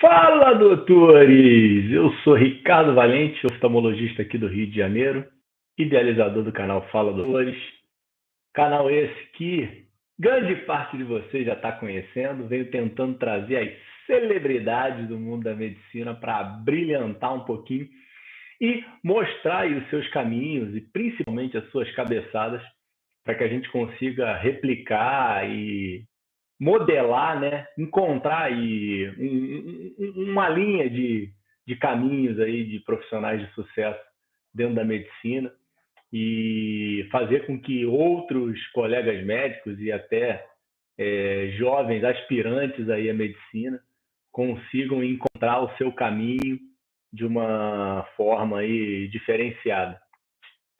Fala, doutores! Eu sou Ricardo Valente, oftalmologista aqui do Rio de Janeiro, idealizador do canal Fala, Doutores. Canal esse que grande parte de vocês já está conhecendo, venho tentando trazer as celebridades do mundo da medicina para brilhantar um pouquinho e mostrar aí os seus caminhos e principalmente as suas cabeçadas para que a gente consiga replicar e modelar, né, encontrar aí uma linha de caminhos aí de profissionais de sucesso dentro da medicina e fazer com que outros colegas médicos e até jovens aspirantes aí à medicina consigam encontrar o seu caminho de uma forma aí diferenciada.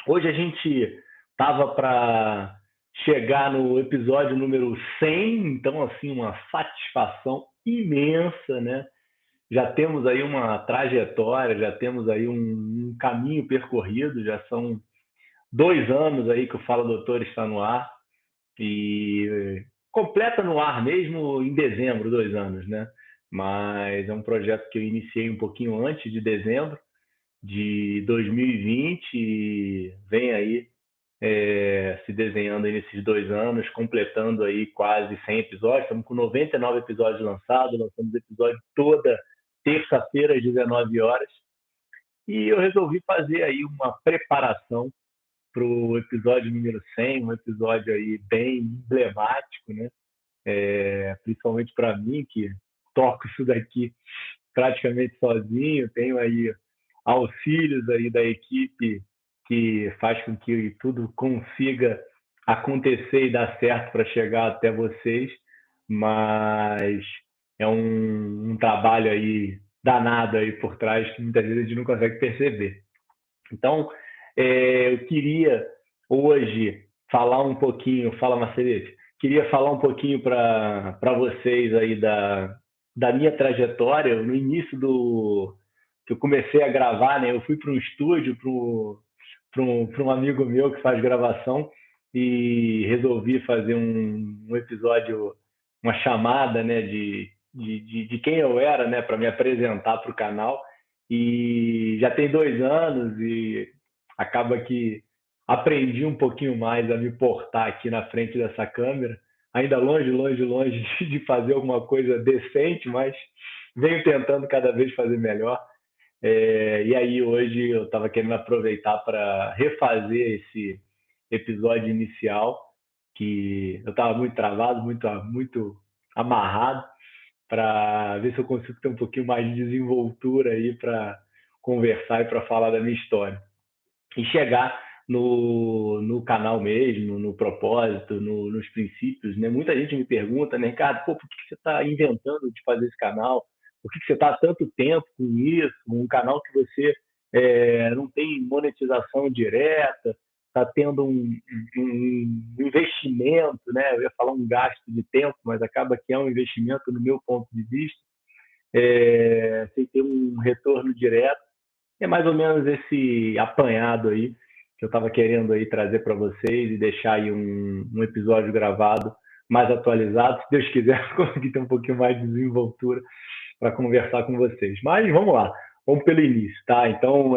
Hoje a gente estava para chegar no episódio número 100, então assim uma satisfação imensa, né? Já temos aí uma trajetória, já temos aí um caminho percorrido, já são 2 anos aí que o Fala Doutor está no ar e completa no ar mesmo em dezembro, 2 anos, né? Mas é um projeto que eu iniciei um pouquinho antes de dezembro de 2020 e vem aí se desenhando aí nesses 2 anos, completando aí quase 100 episódios. Estamos com 99 episódios lançamos episódio toda terça-feira às 19 horas. E eu resolvi fazer aí uma preparação para o episódio número 100, um episódio aí bem emblemático, né? Principalmente para mim, que toco isso daqui praticamente sozinho, tenho aí auxílios aí da equipe que faz com que tudo consiga acontecer e dar certo para chegar até vocês, mas é um trabalho aí danado aí por trás que muitas vezes a gente não consegue perceber. Então, eu queria hoje falar um pouquinho, fala Marcelete, queria falar um pouquinho para vocês aí da minha trajetória. No início do que eu comecei a gravar, né, eu fui para um estúdio, para um amigo meu que faz gravação e resolvi fazer um episódio, uma chamada, né, de quem eu era, né, para me apresentar para o canal. E já tem 2 anos e acaba que aprendi um pouquinho mais a me portar aqui na frente dessa câmera. Ainda longe, longe, longe de fazer alguma coisa decente, mas venho tentando cada vez fazer melhor. E aí hoje eu estava querendo aproveitar para refazer esse episódio inicial, que eu estava muito travado, muito amarrado, para ver se eu consigo ter um pouquinho mais de desenvoltura aí para conversar e para falar da minha história. E chegar no canal mesmo, no propósito, nos princípios, né? Muita gente me pergunta, né, Ricardo, pô, por que você está inventando de fazer esse canal? Por que você está há tanto tempo com isso? Um canal que você não tem monetização direta, está tendo um investimento, né? Eu ia falar um gasto de tempo, mas acaba que é um investimento no meu ponto de vista, sem ter um retorno direto. É mais ou menos esse apanhado aí que eu estava querendo aí trazer para vocês e deixar aí um episódio gravado mais atualizado. Se Deus quiser, conseguir ter um pouquinho mais de desenvoltura para conversar com vocês. Mas vamos lá, vamos pelo início, tá? Então,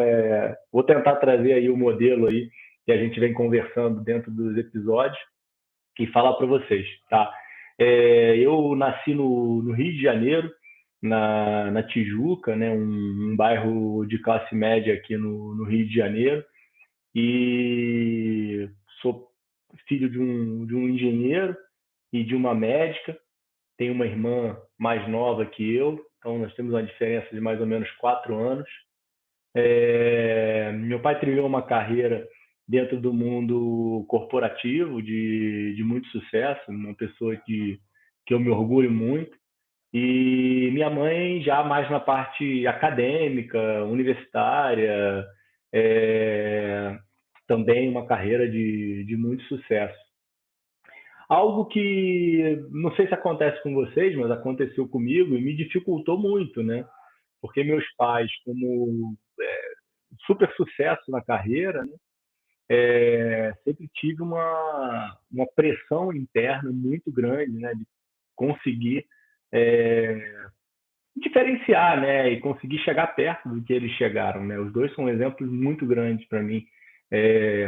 vou tentar trazer aí o modelo aí que a gente vem conversando dentro dos episódios e falar para vocês, tá? Eu nasci no Rio de Janeiro, na Tijuca, né, um bairro de classe média aqui no Rio de Janeiro, e sou filho de um engenheiro e de uma médica. Tenho uma irmã mais nova que eu, então nós temos uma diferença de mais ou menos 4 anos. Meu pai trilhou uma carreira dentro do mundo corporativo de muito sucesso, uma pessoa que eu me orgulho muito. E minha mãe já mais na parte acadêmica, universitária, é, também uma carreira de muito sucesso. Algo que não sei se acontece com vocês, mas aconteceu comigo e me dificultou muito, né? Porque meus pais, como super sucesso na carreira, né? Sempre tive uma pressão interna muito grande, né? De conseguir é, diferenciar, né, e conseguir chegar perto do que eles chegaram, né? Os dois são exemplos muito grandes para mim,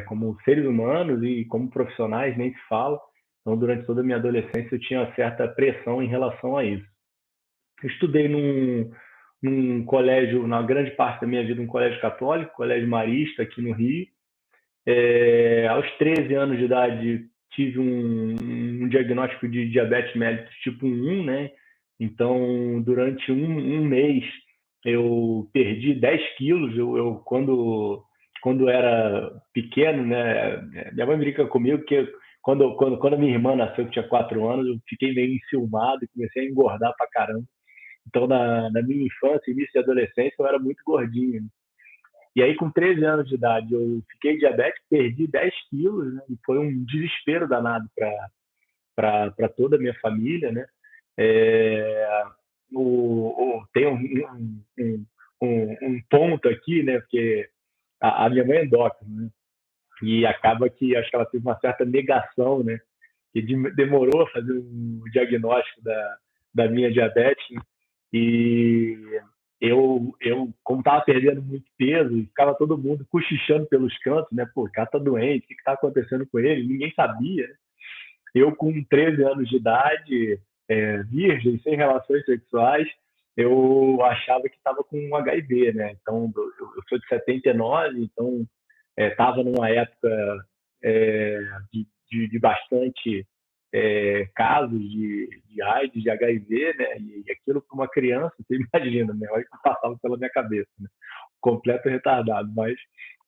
como seres humanos e como profissionais, nem se fala. Então, durante toda a minha adolescência, eu tinha uma certa pressão em relação a isso. Eu estudei num colégio, na grande parte da minha vida, um colégio católico, colégio marista aqui no Rio. Aos 13 anos de idade, tive um diagnóstico de diabetes mellitus tipo 1, né? Então, durante um mês, eu perdi 10 quilos. Quando era pequeno, né? Minha mãe brinca comigo que quando a minha irmã nasceu, que tinha 4 anos, eu fiquei meio enciumado e comecei a engordar pra caramba. Então, na minha infância, início de adolescência, eu era muito gordinho. E aí, com 13 anos de idade, eu fiquei diabético, perdi 10 quilos, né? E foi um desespero danado para toda a minha família, né? É, tem um ponto aqui, né? Porque a minha mãe é endócrina, né? E acaba que acho que ela teve uma certa negação, né? Que demorou a fazer um diagnóstico da minha diabetes, né? E como estava perdendo muito peso, ficava todo mundo cochichando pelos cantos, né? Pô, o cara tá doente, o que está acontecendo com ele? Ninguém sabia, né? Eu, com 13 anos de idade, virgem, sem relações sexuais, eu achava que estava com um HIV, né? Então, eu sou de 79, então estava numa época é, de bastante casos de AIDS, de HIV, né? E aquilo para uma criança, você imagina, né? Olha o que passava pela minha cabeça, né? Completo retardado, mas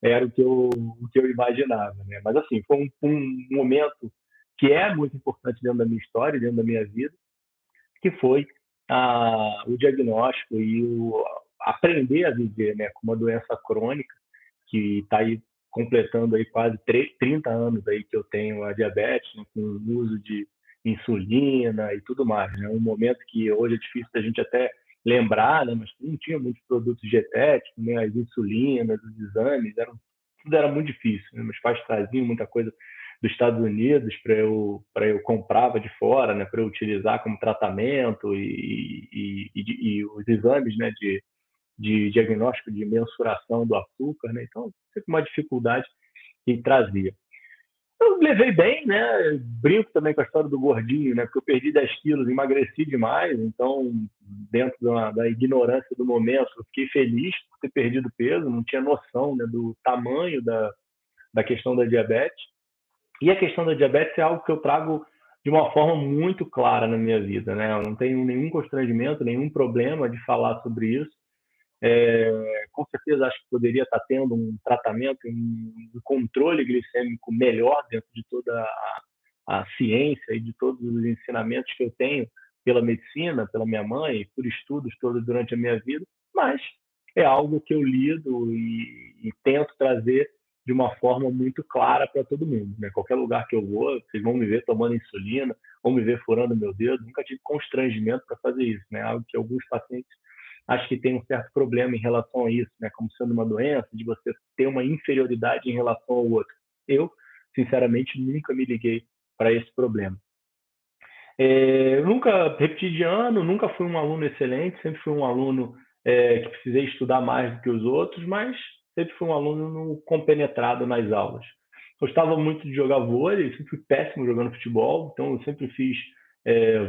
era o que eu imaginava, né? Mas assim, foi um momento que é muito importante dentro da minha história, dentro da minha vida, que foi o diagnóstico e aprender a viver, né, com uma doença crônica que está aí completando aí quase 30 anos aí que eu tenho a diabetes, né, com o uso de insulina e tudo mais, né? Um momento que hoje é difícil da gente até lembrar, né? Mas não tinha muitos produtos dietéticos, né? As insulinas, os exames, tudo era muito difícil, né? Meus pais traziam muita coisa dos Estados Unidos para eu comprava de fora, né? Para eu utilizar como tratamento e os exames, né? De diagnóstico, de mensuração do açúcar, né? Então, sempre uma dificuldade que trazia. Eu levei bem, né? Brinco também com a história do gordinho, né? Porque eu perdi 10 quilos, emagreci demais, então, dentro da ignorância do momento, eu fiquei feliz por ter perdido peso, não tinha noção, né, do tamanho da questão da diabetes. E a questão da diabetes é algo que eu trago de uma forma muito clara na minha vida, né? Eu não tenho nenhum constrangimento, nenhum problema de falar sobre isso. Com certeza acho que poderia estar tendo um tratamento, um controle glicêmico melhor dentro de toda a ciência e de todos os ensinamentos que eu tenho pela medicina, pela minha mãe, por estudos todos durante a minha vida, mas é algo que eu lido e tento trazer de uma forma muito clara para todo mundo, né? Qualquer lugar que eu vou, vocês vão me ver tomando insulina, vão me ver furando meu dedo, nunca tive constrangimento para fazer isso, né? Algo que alguns pacientes acho que tem um certo problema em relação a isso, né? Como sendo uma doença, de você ter uma inferioridade em relação ao outro. Eu, sinceramente, nunca me liguei para esse problema. Eu nunca repeti de ano, nunca fui um aluno excelente, sempre fui um aluno que precisei estudar mais do que os outros, mas sempre fui um aluno compenetrado nas aulas. Gostava muito de jogar vôlei, sempre fui péssimo jogando futebol, então eu sempre fiz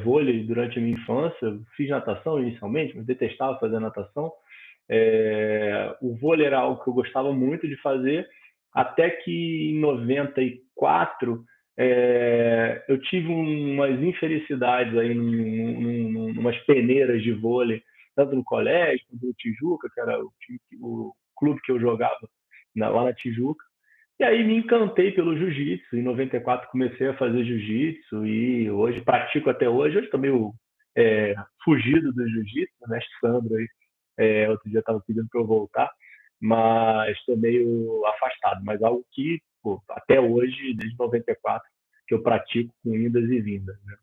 vôlei durante a minha infância, fiz natação inicialmente, mas detestava fazer natação. O vôlei era algo que eu gostava muito de fazer, até que em 94 eu tive umas infelicidades aí numas peneiras de vôlei, tanto no colégio quanto no Tijuca, que era o clube que eu jogava lá na Tijuca. E aí me encantei pelo jiu-jitsu. Em 94 comecei a fazer jiu-jitsu e hoje pratico até hoje. Hoje estou meio fugido do jiu-jitsu, né? Mestre Sandro aí, outro dia estava pedindo para eu voltar, mas estou meio afastado. Mas algo que, pô, até hoje, desde 94, que eu pratico com indas e vindas, né?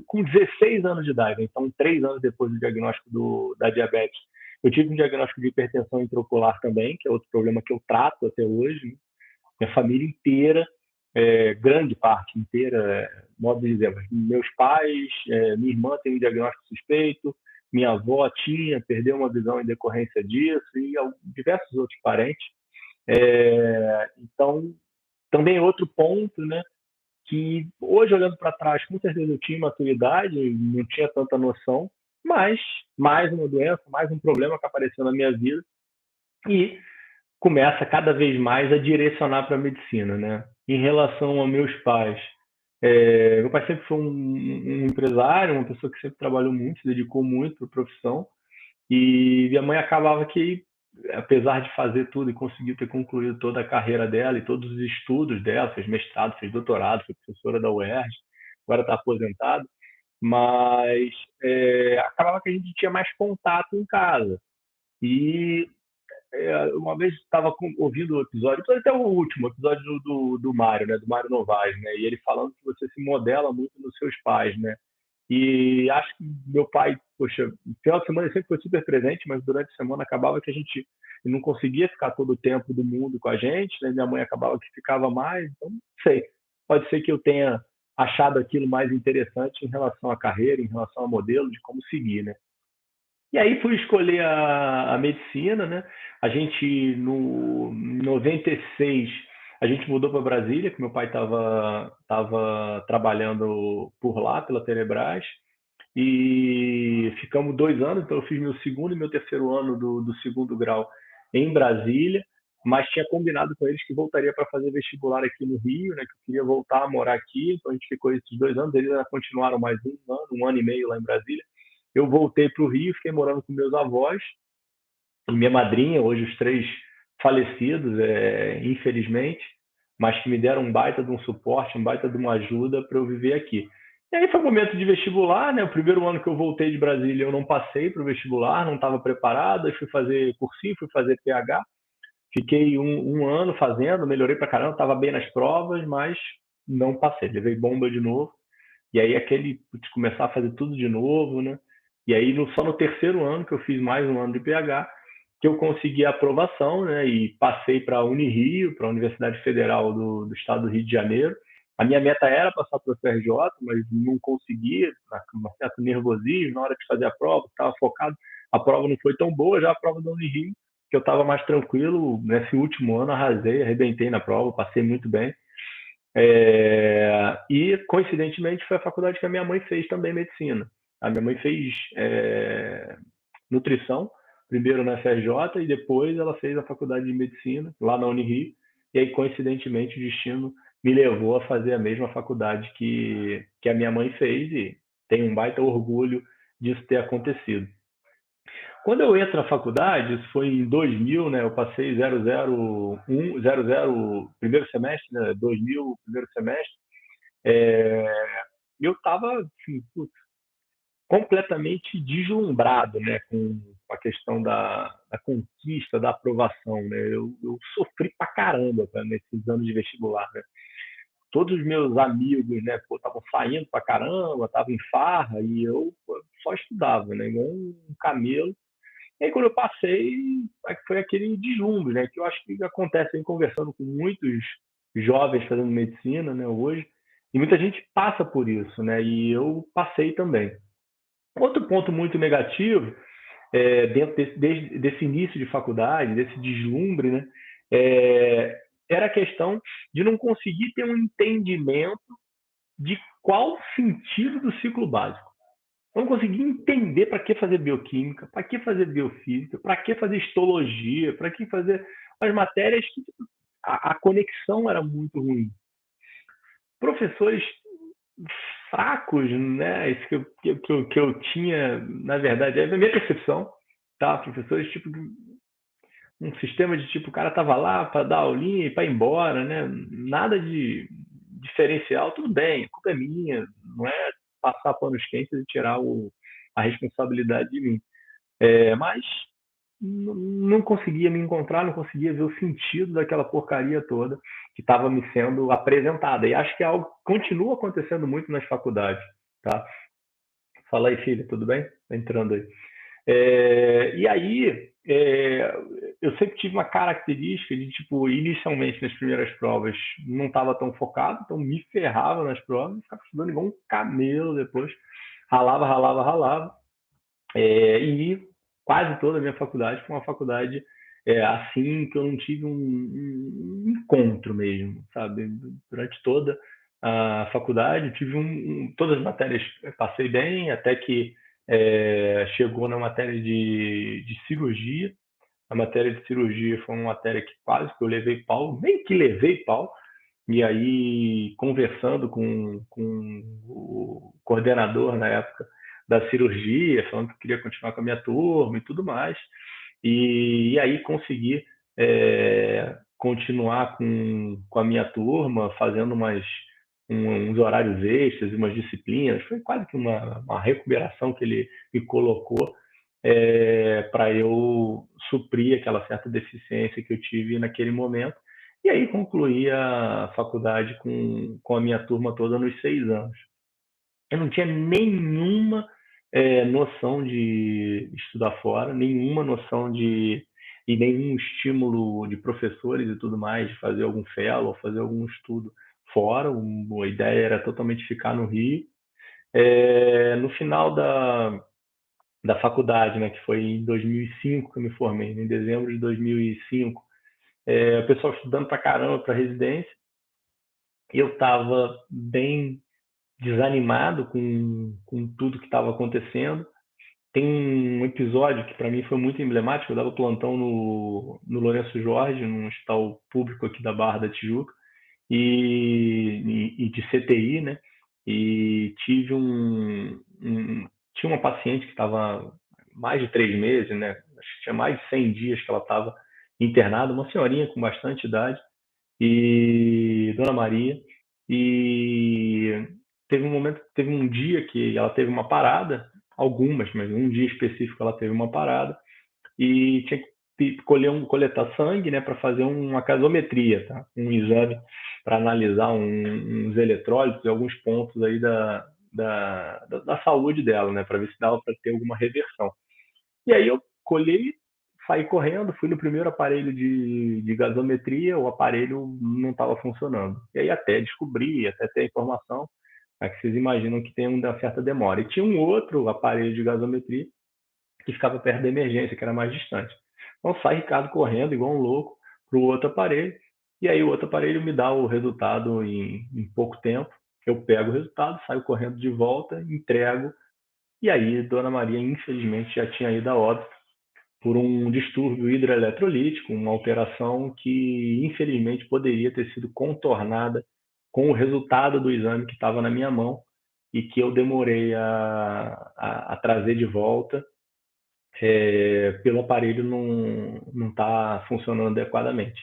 Com 16 anos de idade, então 3 anos depois do diagnóstico da diabetes, eu tive um diagnóstico de hipertensão intraocular também, que é outro problema que eu trato até hoje, né? Minha família inteira, grande parte inteira, modo de dizer, meus pais, minha irmã tem um diagnóstico suspeito, minha avó perdeu uma visão em decorrência disso, e diversos outros parentes. Então, também outro ponto, né, que hoje, olhando para trás, com certeza eu tinha maturidade, não tinha tanta noção, mas mais uma doença, mais um problema que apareceu na minha vida, e começa cada vez mais a direcionar para a medicina, né? Em relação aos meus pais, meu pai sempre foi um empresário, uma pessoa que sempre trabalhou muito, se dedicou muito para a profissão, e minha mãe acabava que, apesar de fazer tudo e conseguir ter concluído toda a carreira dela e todos os estudos dela, fez mestrado, fez doutorado, foi professora da UERJ, agora está aposentada, mas acabava que a gente tinha mais contato em casa. E uma vez estava ouvindo o episódio, até o último episódio do Mário, né, do Mário Novaes, né, e ele falando que você se modela muito nos seus pais, né, e acho que meu pai, poxa, no final de semana ele sempre foi super presente, mas durante a semana acabava que a gente não conseguia ficar todo o tempo do mundo com a gente, né? Minha mãe acabava que ficava mais, então não sei. Pode ser que eu tenha achado aquilo mais interessante em relação à carreira, em relação ao modelo, de como seguir, né? E aí fui escolher a medicina, né? A gente, no 96, a gente mudou para Brasília, que meu pai tava trabalhando por lá, pela Telebrás, e ficamos 2 anos, então eu fiz meu segundo e meu terceiro ano do segundo grau em Brasília, mas tinha combinado com eles que voltaria para fazer vestibular aqui no Rio, né, que eu queria voltar a morar aqui, então a gente ficou esses 2 anos, eles ainda continuaram mais um ano e meio lá em Brasília. Eu voltei para o Rio, fiquei morando com meus avós e minha madrinha, hoje os três falecidos, infelizmente, mas que me deram um baita de um suporte, um baita de uma ajuda para eu viver aqui. E aí foi o momento de vestibular, né? O primeiro ano que eu voltei de Brasília, eu não passei para o vestibular, não estava preparado, aí fui fazer cursinho, fui fazer PH, fiquei um ano fazendo, melhorei para caramba, estava bem nas provas, mas não passei, levei bomba de novo. E aí aquele de começar a fazer tudo de novo, né? E aí só no terceiro ano que eu fiz mais um ano de PH, que eu consegui a aprovação, né? E passei para a Unirio, para a Universidade Federal do Estado do Rio de Janeiro. A minha meta era passar para o FRJ, mas não conseguia, com um certo nervosismo na hora de fazer a prova, estava focado. A prova não foi tão boa, já a prova da Unirio, que eu estava mais tranquilo. Nesse último ano, arrasei, arrebentei na prova, passei muito bem. E, coincidentemente, foi a faculdade que a minha mãe fez também, medicina. A minha mãe fez nutrição, primeiro na FRJ, e depois ela fez a faculdade de medicina, lá na Unirio. E aí, coincidentemente, o destino me levou a fazer a mesma faculdade que a minha mãe fez, e tenho um baita orgulho disso ter acontecido. Quando eu entro na faculdade, isso foi em 2000, né? Eu passei 00 primeiro semestre, né? 2000, primeiro semestre. Eu estava assim, completamente deslumbrado, né? Com a questão da conquista, da aprovação, né? Eu sofri pra caramba, cara, nesses anos de vestibular, né? Todos os meus amigos, né? Estavam saindo pra caramba, estavam em farra, e eu só estudava, né? Igual um camelo. E aí, quando eu passei, foi aquele deslumbre, né? Que eu acho que acontece aí, conversando com muitos jovens fazendo medicina, né, hoje, e muita gente passa por isso, né? E eu passei também. Outro ponto muito negativo, dentro desse início de faculdade, desse deslumbre, né? Era a questão de não conseguir ter um entendimento de qual sentido do ciclo básico. Eu não consegui entender para que fazer bioquímica, para que fazer biofísica, para que fazer histologia, para que fazer as matérias que a conexão era muito ruim. Professores fracos, né? Isso que eu tinha, na verdade, é a minha percepção, tá? Professores tipo um sistema de tipo, o cara tava lá para dar aulinha e para ir embora, né? Nada de diferencial, tudo bem, a culpa é minha, não é passar panos quentes e tirar a responsabilidade de mim. Mas não conseguia me encontrar, não conseguia ver o sentido daquela porcaria toda que estava me sendo apresentada. E acho que é algo que continua acontecendo muito nas faculdades, tá? Fala aí, filha, tudo bem? Tá entrando aí. E aí, eu sempre tive uma característica de, tipo, inicialmente nas primeiras provas não estava tão focado, então me ferrava nas provas, ficava estudando igual um camelo depois, ralava, ralava, ralava. E quase toda a minha faculdade foi uma faculdade assim, que eu não tive um encontro mesmo, sabe? Durante toda a faculdade, eu tive todas as matérias eu passei bem, até que chegou na matéria de cirurgia. A matéria de cirurgia foi uma matéria que quase que eu levei pau, meio que levei pau, e aí, conversando com o coordenador na época da cirurgia, falando que eu queria continuar com a minha turma e tudo mais, e aí consegui continuar com a minha turma, fazendo uns horários extras, umas disciplinas. Foi quase que uma recuperação que ele me colocou para eu suprir aquela certa deficiência que eu tive naquele momento. E aí concluí a faculdade com a minha turma toda nos 6 anos. Eu não tinha nenhuma noção de estudar fora, nenhuma noção e nenhum estímulo de professores e tudo mais, de fazer algum fellow, fazer algum estudo fora. A ideia era totalmente ficar no Rio. No final da faculdade, né, que foi em 2005 que eu me formei, em dezembro de 2005, o pessoal estudando pra caramba para residência, e eu estava bem desanimado com tudo que estava acontecendo. Tem um episódio que para mim foi muito emblemático. Eu dava plantão no Lourenço Jorge, num hospital público aqui da Barra da Tijuca, e de CTI, né? E tinha uma paciente que estava mais de 3 meses, né? Acho que tinha mais de 100 dias que ela estava internada, uma senhorinha com bastante idade, e Dona Maria, e teve um dia que ela teve uma parada, algumas, mas um dia específico ela teve uma parada, e tinha que coletar sangue, né, para fazer uma gasometria, tá? Um exame para analisar uns eletrólitos e alguns pontos aí da saúde dela, né, para ver se dava para ter alguma reversão. E aí eu colhei, saí correndo, fui no primeiro aparelho de gasometria, o aparelho não estava funcionando. E aí até descobri, até ter a informação, que vocês imaginam que tem uma certa demora. E tinha um outro aparelho de gasometria que ficava perto da emergência, que era mais distante. Então sai Ricardo correndo, igual um louco, para o outro aparelho, e aí o outro aparelho me dá o resultado em pouco tempo. Eu pego o resultado, saio correndo de volta, entrego, e aí Dona Maria, infelizmente, já tinha ido a óbito por um distúrbio hidroeletrolítico, uma alteração que, infelizmente, poderia ter sido contornada com o resultado do exame que estava na minha mão e que eu demorei a trazer de volta pelo aparelho não estar funcionando adequadamente.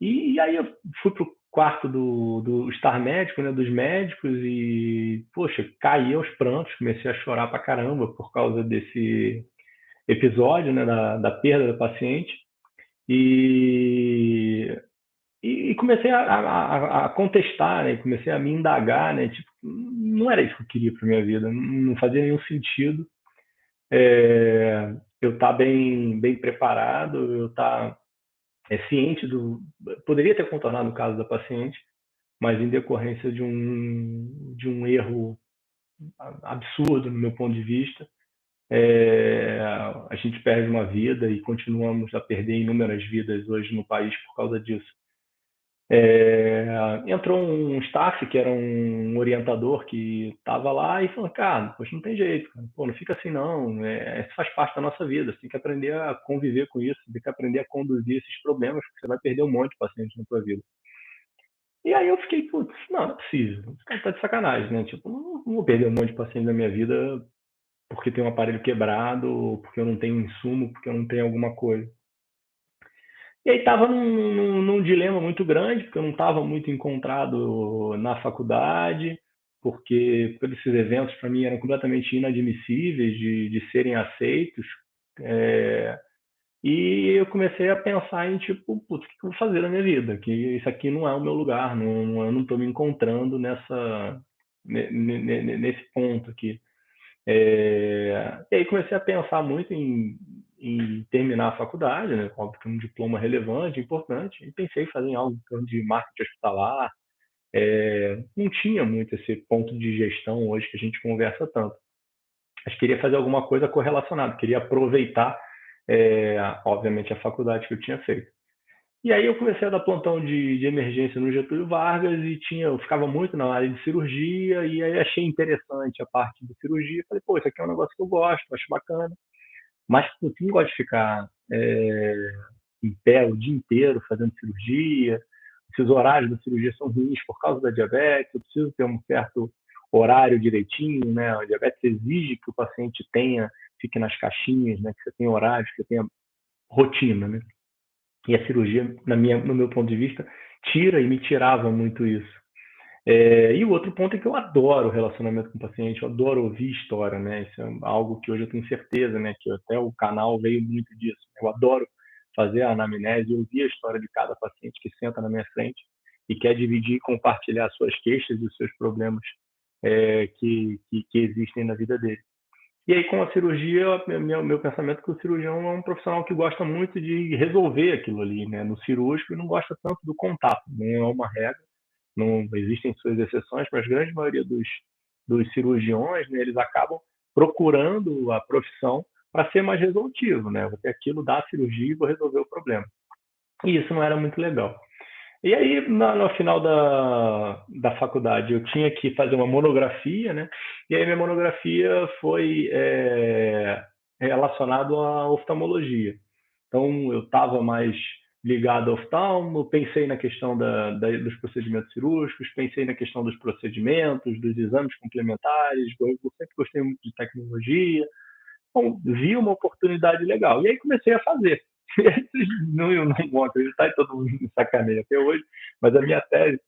E aí eu fui para o quarto do estar médico, né, dos médicos, e, poxa, caí aos prantos, comecei a chorar pra caramba por causa desse episódio, né, da perda da paciente, e, e comecei a contestar, né, comecei a me indagar, né, tipo, não era isso que eu queria para minha vida, não fazia nenhum sentido eu estar bem preparado, eu estar ciente poderia ter contornado o caso da paciente, mas em decorrência de um erro absurdo no meu ponto de vista, a gente perde uma vida e continuamos a perder inúmeras vidas hoje no país por causa disso. Entrou um staff que era um orientador que estava lá e falou: cara, poxa, não tem jeito, cara. Pô, não fica assim não, isso faz parte da nossa vida, você tem que aprender a conviver com isso, você tem que aprender a conduzir esses problemas, porque você vai perder um monte de pacientes na sua vida. E aí eu fiquei, putz, não é possível, esse cara tá de sacanagem, né? Tipo, não vou perder um monte de pacientes na minha vida porque tem um aparelho quebrado, porque eu não tenho insumo, porque eu não tenho alguma coisa. E aí estava num dilema muito grande, porque eu não estava muito encontrado na faculdade, porque esses eventos para mim eram completamente inadmissíveis de serem aceitos. É, e eu comecei a pensar em tipo, putz, o que eu vou fazer na minha vida? Que isso aqui não é o meu lugar, eu não estou me encontrando nesse ponto aqui. E aí comecei a pensar muito em terminar a faculdade, né? Óbvio que um diploma relevante, importante, e pensei em fazer algo em torno de marketing hospitalar. Não tinha muito esse ponto de gestão hoje que a gente conversa tanto. mas queria fazer alguma coisa correlacionada, queria aproveitar, obviamente, a faculdade que eu tinha feito. E aí eu comecei a dar plantão de emergência no Getúlio Vargas e eu ficava muito na área de cirurgia e aí achei interessante a parte de cirurgia. Falei, pô, isso aqui é um negócio que eu gosto, acho bacana. Mas putz, não gosto de ficar em pé o dia inteiro fazendo cirurgia. Esses horários da cirurgia são ruins por causa da diabetes. Eu preciso ter um certo horário direitinho, né? A diabetes exige que o paciente fique nas caixinhas, né? Que você tenha horários, que você tenha rotina, né? E a cirurgia, no meu ponto de vista, tira e me tirava muito isso. E o outro ponto é que eu adoro relacionamento com o paciente, eu adoro ouvir história, né? Isso é algo que hoje eu tenho certeza, né? Que até o canal veio muito disso. Eu adoro fazer a anamnese e ouvir a história de cada paciente que senta na minha frente e quer dividir e compartilhar suas queixas e os seus problemas que existem na vida dele. E aí, com a cirurgia, meu pensamento é que o cirurgião é um profissional que gosta muito de resolver aquilo ali, né? No cirúrgico, e não gosta tanto do contato. Não é uma regra, não existem suas exceções, mas a grande maioria dos cirurgiões, né, eles acabam procurando a profissão para ser mais resolutivo, né? Vou ter aquilo da cirurgia e vou resolver o problema. E isso não era muito legal. E aí, no final da faculdade, eu tinha que fazer uma monografia, né? E aí, minha monografia foi relacionada à oftalmologia. Então, eu estava mais ligado ao oftalmo, pensei na questão dos procedimentos cirúrgicos, pensei na questão dos procedimentos, dos exames complementares, eu sempre gostei muito de tecnologia, então, vi uma oportunidade legal. E aí comecei a fazer. Não vão acreditar e todo mundo me sacaneia até hoje, mas a minha tese,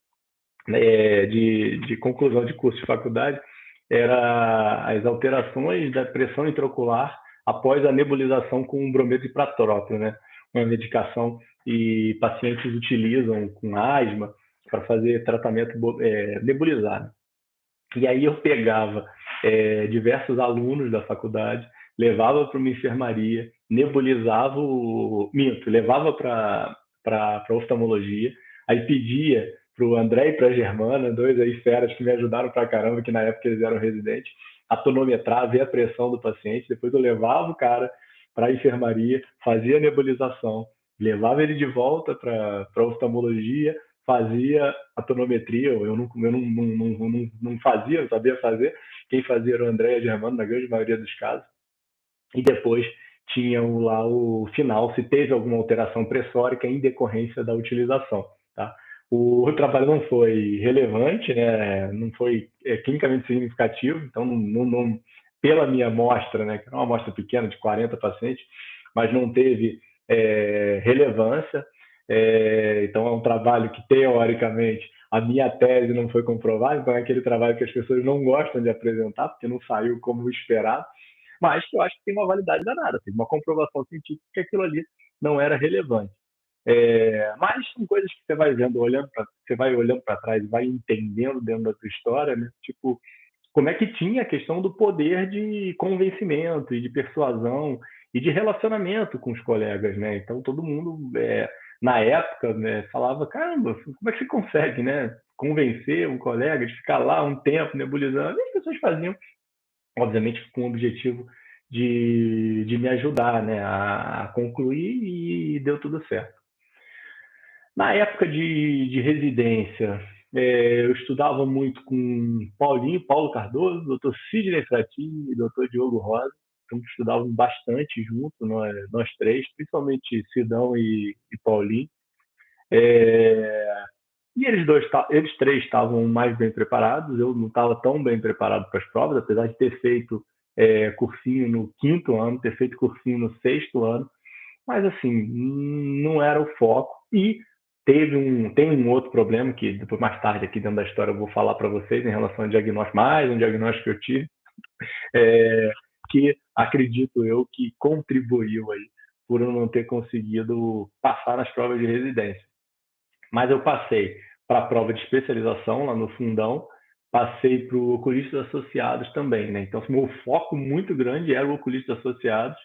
né, de conclusão de curso de faculdade era as alterações da pressão intraocular após a nebulização com brometo de pratrópio, né? Uma medicação e pacientes utilizam com asma para fazer tratamento nebulizado. E aí eu pegava diversos alunos da faculdade, levava para uma enfermaria, nebulizava levava para oftalmologia, aí pedia para o André e para a Germana, dois aí feras que me ajudaram para caramba, que na época eles eram residentes, a tonometrar, ver a pressão do paciente, depois eu levava o cara para a enfermaria, fazia a nebulização, levava ele de volta para a oftalmologia, fazia a tonometria, eu não fazia, não sabia fazer, quem fazia era o André e a Germano, na grande maioria dos casos, e depois tinha lá o final, se teve alguma alteração pressórica em decorrência da utilização. Tá? O trabalho não foi relevante, né? Não foi clinicamente significativo, então pela minha amostra, né, que era uma amostra pequena de 40 pacientes, mas não teve relevância. Então é um trabalho que, teoricamente, a minha tese não foi comprovada, então é aquele trabalho que as pessoas não gostam de apresentar, porque não saiu como esperado, mas que eu acho que tem uma validade danada, tem uma comprovação científica que aquilo ali não era relevante. Mas são coisas que você vai vendo, você vai olhando para trás e vai entendendo dentro da sua história, né? Tipo, como é que tinha a questão do poder de convencimento e de persuasão e de relacionamento com os colegas, né? Então todo mundo, na época, né, falava, caramba, como é que você consegue, né, convencer um colega de ficar lá um tempo nebulizando? E as pessoas faziam, obviamente, com o objetivo de me ajudar, né, a concluir e deu tudo certo. Na época de residência, eu estudava muito com Paulo Cardoso, doutor Sidney Fratini e doutor Diogo Rosa. Então, estudávamos bastante juntos, nós três, principalmente Sidão e Paulinho. E eles três estavam mais bem preparados. Eu não estava tão bem preparado para as provas, apesar de ter feito cursinho no quinto ano, ter feito cursinho no sexto ano. Mas, assim, não era o foco. E tem um outro problema que depois, mais tarde, aqui dentro da história, eu vou falar para vocês em relação ao diagnóstico, mais um diagnóstico que eu tive, que acredito eu que contribuiu aí por eu não ter conseguido passar nas provas de residência. Mas eu passei para a prova de especialização lá no fundão, passei para o oculista associados também, né? Então, meu foco muito grande era o oculista associados,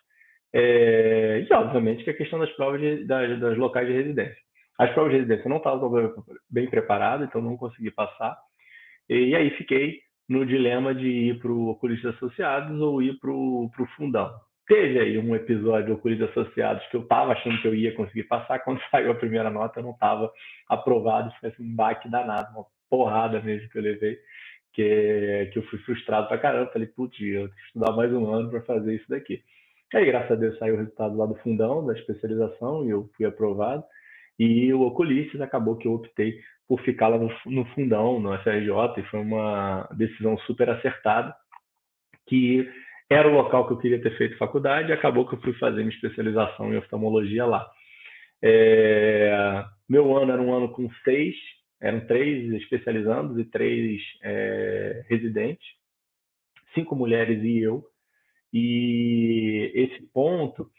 e, obviamente, que a questão das provas das locais de residência. As provas de residência eu não estava bem preparado, então não consegui passar. E aí fiquei no dilema de ir para o Oculistas Associados ou ir para o fundão. Teve aí um episódio do Oculistas Associados que eu estava achando que eu ia conseguir passar, quando saiu a primeira nota eu não estava aprovado, foi assim, um baque danado, uma porrada mesmo que eu levei, que eu fui frustrado pra caramba, falei, putz, eu tenho que estudar mais um ano para fazer isso daqui. Aí, graças a Deus, saiu o resultado lá do fundão, da especialização, e eu fui aprovado. E o Oculistas acabou que eu optei por ficar lá no fundão, no FRJ, e foi uma decisão super acertada, que era o local que eu queria ter feito faculdade, e acabou que eu fui fazer minha especialização em oftalmologia lá. Meu ano era um ano com 6, eram 3 especializandos e 3 residentes, 5 mulheres e eu. E esse ponto,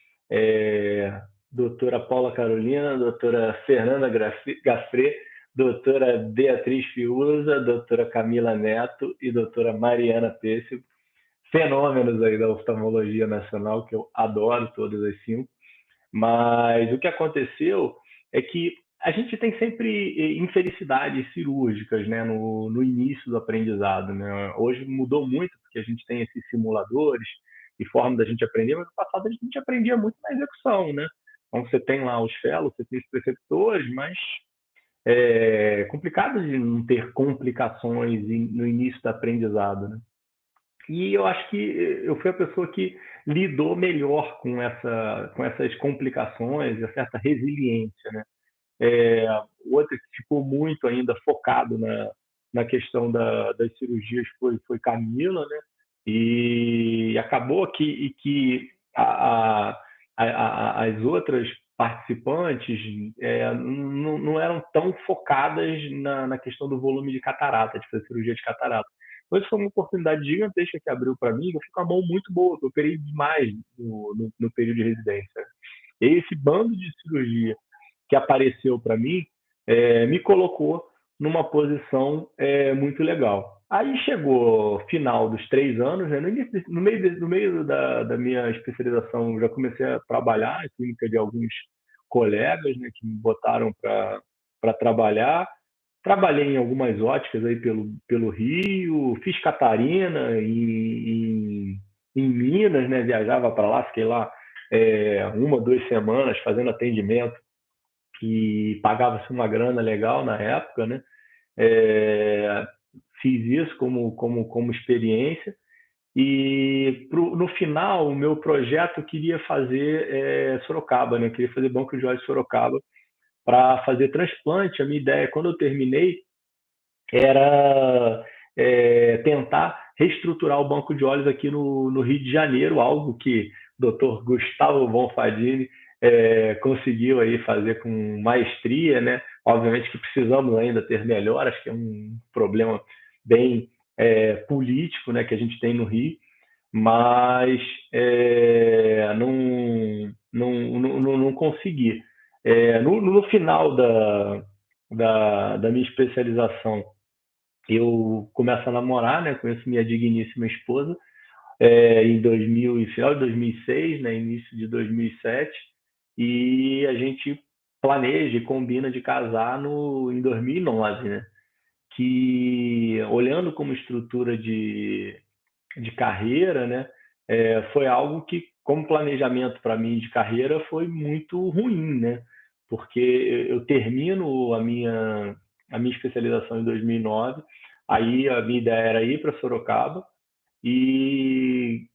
doutora Paula Carolina, doutora Fernanda Gaffré, doutora Beatriz Fiuza, doutora Camila Neto e doutora Mariana Pêssego, fenômenos aí da oftalmologia nacional, que eu adoro todas as 5. Mas o que aconteceu é que a gente tem sempre infelicidades cirúrgicas, né, no início do aprendizado, né? Hoje mudou muito, porque a gente tem esses simuladores e forma da gente aprender, mas no passado a gente aprendia muito na execução, né? Então você tem lá os fellows, você tem os preceptores, mas é complicado de não ter complicações no início do aprendizado, né? E eu acho que eu fui a pessoa que lidou melhor com essas complicações, e certa resiliência, né? É, outra que ficou muito ainda focado na questão das cirurgias foi Camila, né? E acabou que as outras participantes não eram tão focadas na questão do volume de catarata, de fazer cirurgia de catarata. Então, isso foi uma oportunidade gigantesca que abriu para mim, eu fico com a mão muito boa, eu operei demais no período de residência. E esse bando de cirurgia que apareceu para mim me colocou numa posição muito legal. Aí chegou final dos 3 anos, né? No meio da minha especialização, eu já comecei a trabalhar em clínica de alguns colegas, né, que me botaram para trabalhar. Trabalhei em algumas óticas aí pelo Rio, fiz Catarina, em Minas, né? Viajava para lá, fiquei lá 1, 2 semanas fazendo atendimento que pagava-se uma grana legal na época, né? É, Fiz isso como experiência e no final o meu projeto eu queria fazer Sorocaba, né? Eu queria fazer banco de olhos Sorocaba para fazer transplante. A minha ideia quando eu terminei era tentar reestruturar o banco de olhos aqui no Rio de Janeiro, algo que o Dr. Gustavo Bonfadini conseguiu aí fazer com maestria, né? Obviamente que precisamos ainda ter melhoras, que é um problema bem político, né, que a gente tem no Rio, mas não consegui. No final da minha especialização, eu começo a namorar, né? Conheço minha digníssima esposa em 2000, final de 2006, né? Início de 2007, e a gente planeja e combina de casar em 2009, né? Que olhando como estrutura de carreira, né? Foi algo que, como planejamento para mim de carreira, foi muito ruim, né? Porque eu termino a minha especialização em 2009, aí a minha ideia era ir para Sorocaba, e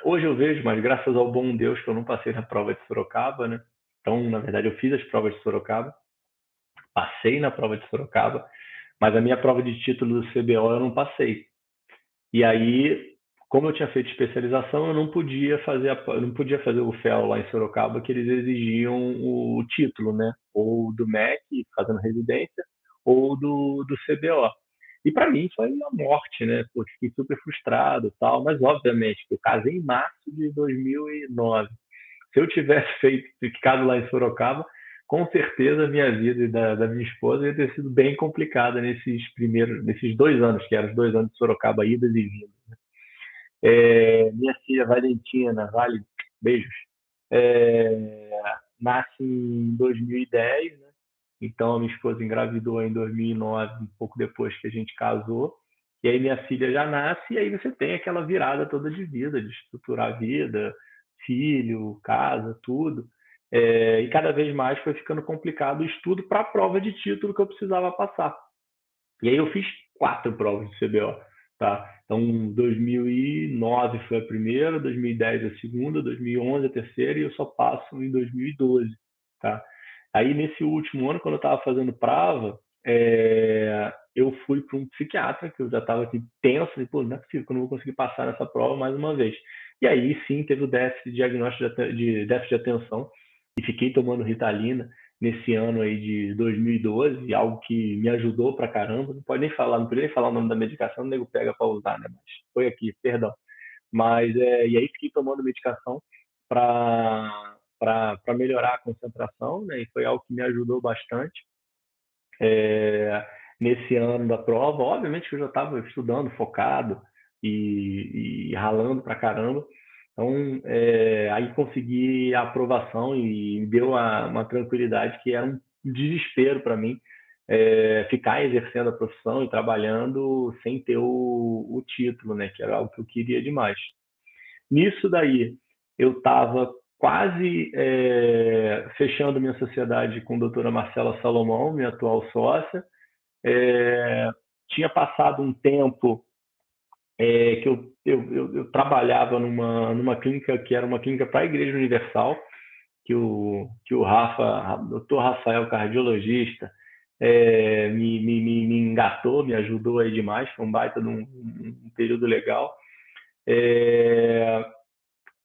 hoje eu vejo, mas graças ao bom Deus que eu não passei na prova de Sorocaba, né? Então, na verdade, eu fiz as provas de Sorocaba, passei na prova de Sorocaba, mas a minha prova de título do CBO eu não passei. E aí, como eu tinha feito especialização, eu não podia fazer o FEL lá em Sorocaba, que eles exigiam o título, né? Ou do MEC, fazendo residência, ou do CBO. E para mim foi uma morte, né? Pô, fiquei super frustrado e tal, mas obviamente, eu casei em março de 2009. Se eu tivesse ficado lá em Sorocaba, com certeza a minha vida e da minha esposa ia ter sido bem complicada nesses 2 anos, que eram os 2 anos de Sorocaba, idas e vindas. Minha filha Valentina, Vale, beijos, é, nasce em 2010, né? Então a minha esposa engravidou em 2009, um pouco depois que a gente casou. E aí minha filha já nasce, e aí você tem aquela virada toda de vida, de estruturar a vida, filho, casa, tudo. E cada vez mais foi ficando complicado o estudo para a prova de título que eu precisava passar. E aí eu fiz 4 provas de CBO, tá? Então, 2009 foi a primeira, 2010 a segunda, 2011 a terceira, e eu só passo em 2012, tá? Aí, nesse último ano, quando eu estava fazendo prova, eu fui para um psiquiatra, que eu já estava assim, tenso, e, pô, não é possível que eu não vou conseguir passar nessa prova mais uma vez. E aí, sim, teve o déficit diagnóstico de déficit de atenção, e fiquei tomando Ritalina nesse ano aí de 2012, algo que me ajudou pra caramba. Não pode nem falar, não podia nem falar o nome da medicação, o nego pega para usar, né? Mas foi aqui, perdão. Mas e aí fiquei tomando medicação para melhorar a concentração, né? E foi algo que me ajudou bastante. Nesse ano da prova, obviamente que eu já estava estudando, focado e ralando pra caramba. Então, aí consegui a aprovação e me deu uma tranquilidade que era um desespero para mim ficar exercendo a profissão e trabalhando sem ter o título, né? Que era algo que eu queria demais. Nisso daí, eu estava quase fechando minha sociedade com a doutora Marcela Salomão, minha atual sócia. Tinha passado um tempo que eu trabalhava numa clínica que era uma clínica para a Igreja Universal, que o Rafa, doutor Rafael, cardiologista, me engatou, me ajudou aí demais, foi um baita de um período legal.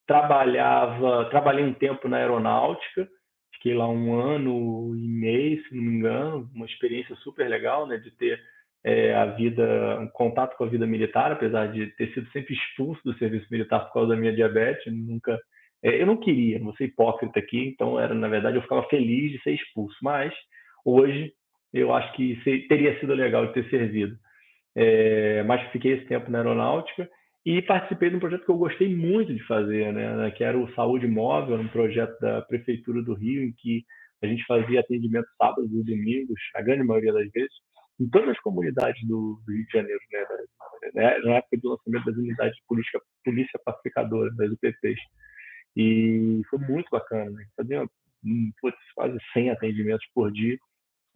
Trabalhei um tempo na aeronáutica, fiquei lá 1 ano e meio, se não me engano, uma experiência super legal, né, de ter um contato com a vida militar, apesar de ter sido sempre expulso do serviço militar por causa da minha diabetes, nunca, eu não queria, não vou ser hipócrita aqui, então na verdade eu ficava feliz de ser expulso, mas hoje eu acho que teria sido legal de ter servido. Mas fiquei esse tempo na aeronáutica e participei de um projeto que eu gostei muito de fazer, né, que era o Saúde Móvel, um projeto da Prefeitura do Rio, em que a gente fazia atendimento sábados e domingos, a grande maioria das vezes, em todas as comunidades do Rio de Janeiro, né, na época do lançamento das unidades de polícia pacificadora, das UPPs. E foi muito bacana, né? Fazia quase 100 atendimentos por dia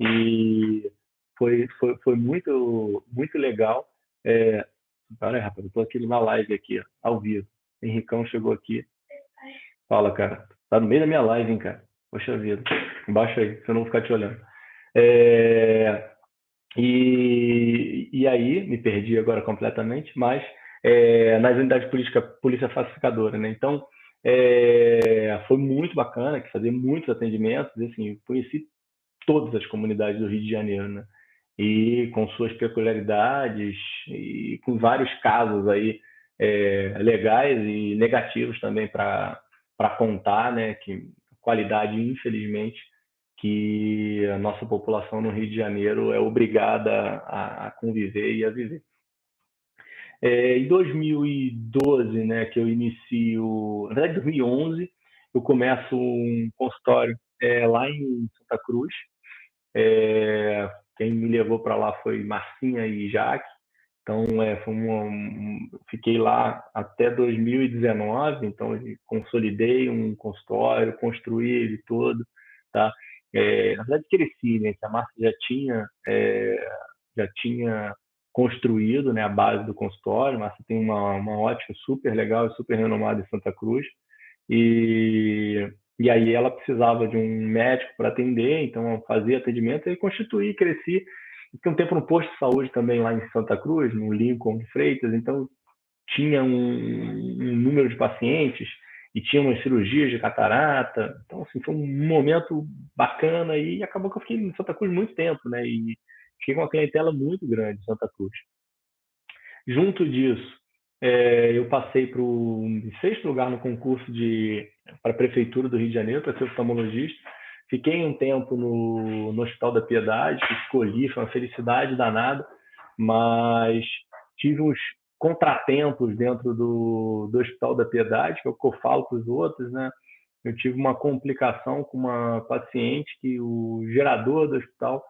e foi muito, muito legal. Pera aí, rapaz, eu tô aqui na live aqui, ó, ao vivo. Henricão chegou aqui. Fala, cara. Tá no meio da minha live, hein, cara. Poxa vida. Embaixo aí, se eu não ficar te olhando. E aí, me perdi agora completamente, mas nas unidades de polícia pacificadora, né? Então, foi muito bacana, que fazia muitos atendimentos, e, assim, conheci todas as comunidades do Rio de Janeiro, né? E com suas peculiaridades e com vários casos aí legais e negativos também para contar, né? Que qualidade, infelizmente, que a nossa população no Rio de Janeiro é obrigada a conviver e a viver. Em 2012, né, que eu inicio, na verdade, 2011, eu começo um consultório lá em Santa Cruz. Quem me levou para lá foi Marcinha e Jaque. Então, fiquei lá até 2019. Então, consolidei um consultório, construí ele todo, tá? Na verdade, cresci, né? Que a Márcia já tinha construído, né, a base do consultório. A Márcia tem uma ótica super legal e super renomada em Santa Cruz. E aí ela precisava de um médico para atender, então eu fazia atendimento e constituí, cresci. Fiquei um tempo no posto de saúde também lá em Santa Cruz, no Lincoln de Freitas, então tinha um número de pacientes e tinha umas cirurgias de catarata. Então, assim, foi um momento bacana e acabou que eu fiquei em Santa Cruz muito tempo, né? E fiquei com uma clientela muito grande em Santa Cruz. Junto disso, eu passei para o sexto lugar no concurso para a Prefeitura do Rio de Janeiro, para ser oftalmologista. Fiquei um tempo no Hospital da Piedade, que escolhi, foi uma felicidade danada, mas tive uns contratempos dentro do Hospital da Piedade, que é o que eu falo para os outros, né? Eu tive uma complicação com uma paciente que o gerador do hospital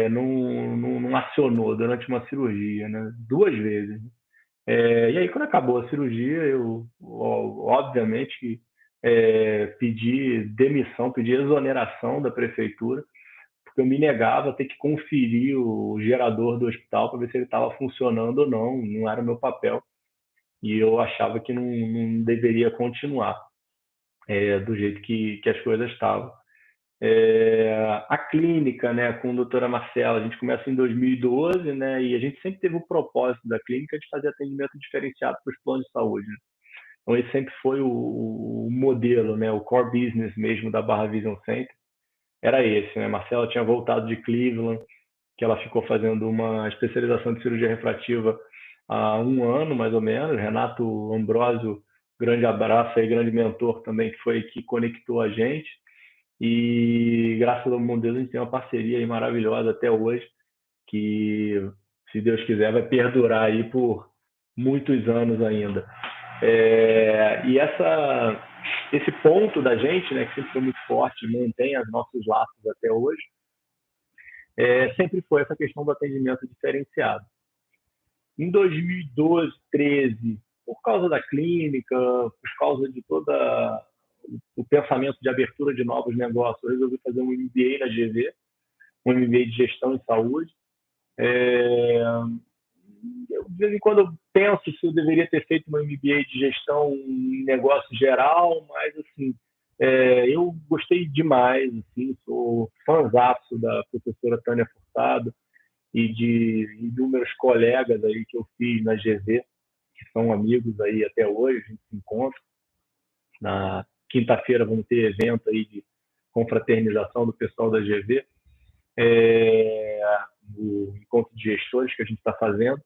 não acionou durante uma cirurgia, né? 2 vezes. E aí, quando acabou a cirurgia, eu, obviamente, pedi demissão, pedi exoneração da prefeitura, porque eu me negava a ter que conferir o gerador do hospital para ver se ele estava funcionando ou não era o meu papel. E eu achava que não deveria continuar do jeito que as coisas estavam. A clínica, né, com a doutora Marcela, a gente começa em 2012, né, e a gente sempre teve o propósito da clínica de fazer atendimento diferenciado para os planos de saúde, né? Então, esse sempre foi o modelo, né, o core business mesmo da Barra Vision Center, era esse, né? Marcela tinha voltado de Cleveland, que ela ficou fazendo uma especialização de cirurgia refrativa há um ano, mais ou menos. Renato Ambrosio, grande abraço aí, grande mentor também, que foi que conectou a gente. E graças ao bom Deus a gente tem uma parceria aí maravilhosa até hoje, que, se Deus quiser, vai perdurar aí por muitos anos ainda. E esse ponto da gente, né, que sempre foi muito forte, mantém os nossos laços até hoje, sempre foi essa questão do atendimento diferenciado. Em 2012, 13, por causa da clínica, por causa de todo o pensamento de abertura de novos negócios, eu resolvi fazer um MBA na GV, um MBA de gestão em saúde. De vez em quando eu penso se eu deveria ter feito um MBA de gestão em negócio geral, mas assim, eu gostei demais, assim, sou fãzaço da professora Tânia Furtado e de inúmeros colegas aí que eu fiz na GV, que são amigos aí até hoje, a gente se encontra. Na quinta-feira vamos ter evento aí de confraternização do pessoal da GV, o encontro de gestores que a gente está fazendo.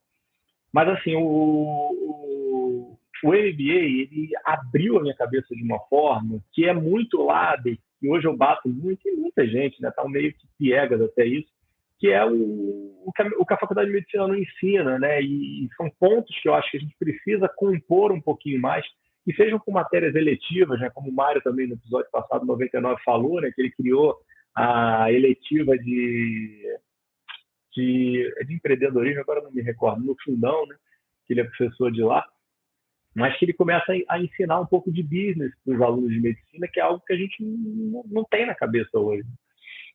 Mas, assim, o MBA, ele abriu a minha cabeça de uma forma que é muito lá, e hoje eu bato muito, e muita gente, né, tá meio que piegas até isso, que é o que a Faculdade de Medicina não ensina, né, e são pontos que eu acho que a gente precisa compor um pouquinho mais, que sejam com matérias eletivas, né, como o Mário também no episódio passado, 99, falou, né, que ele criou a eletiva de empreendedorismo, agora não me recordo, no Fundão, né, que ele é professor de lá, mas que ele começa a ensinar um pouco de business para os alunos de medicina, que é algo que a gente não tem na cabeça hoje.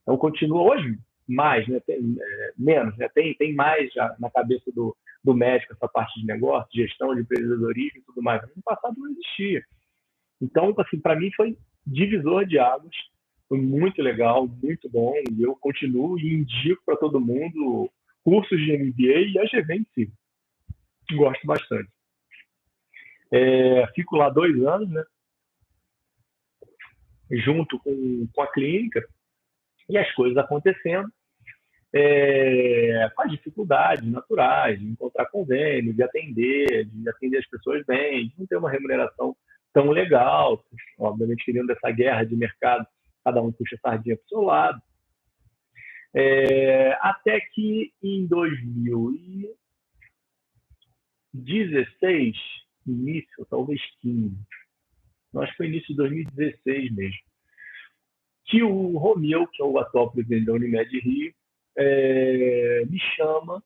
Então, continua hoje mais, né, menos, né, tem mais já na cabeça do médico essa parte de negócio, gestão, de empreendedorismo e tudo mais. No passado não existia. Então, assim, para mim foi divisor de águas, foi muito legal, muito bom, e eu continuo e indico para todo mundo cursos de MBA e a GV em si. Gosto bastante. Fico lá 2 anos, né, junto com a clínica, e as coisas acontecendo, com as dificuldades naturais de encontrar convênio, de atender as pessoas bem, de não ter uma remuneração tão legal, obviamente querendo essa guerra de mercado, cada um puxa a sardinha para o seu lado. Até que em 2016, início, talvez 15, acho que foi início de 2016 mesmo, que o Romeu, que é o atual presidente da Unimed Rio, me chama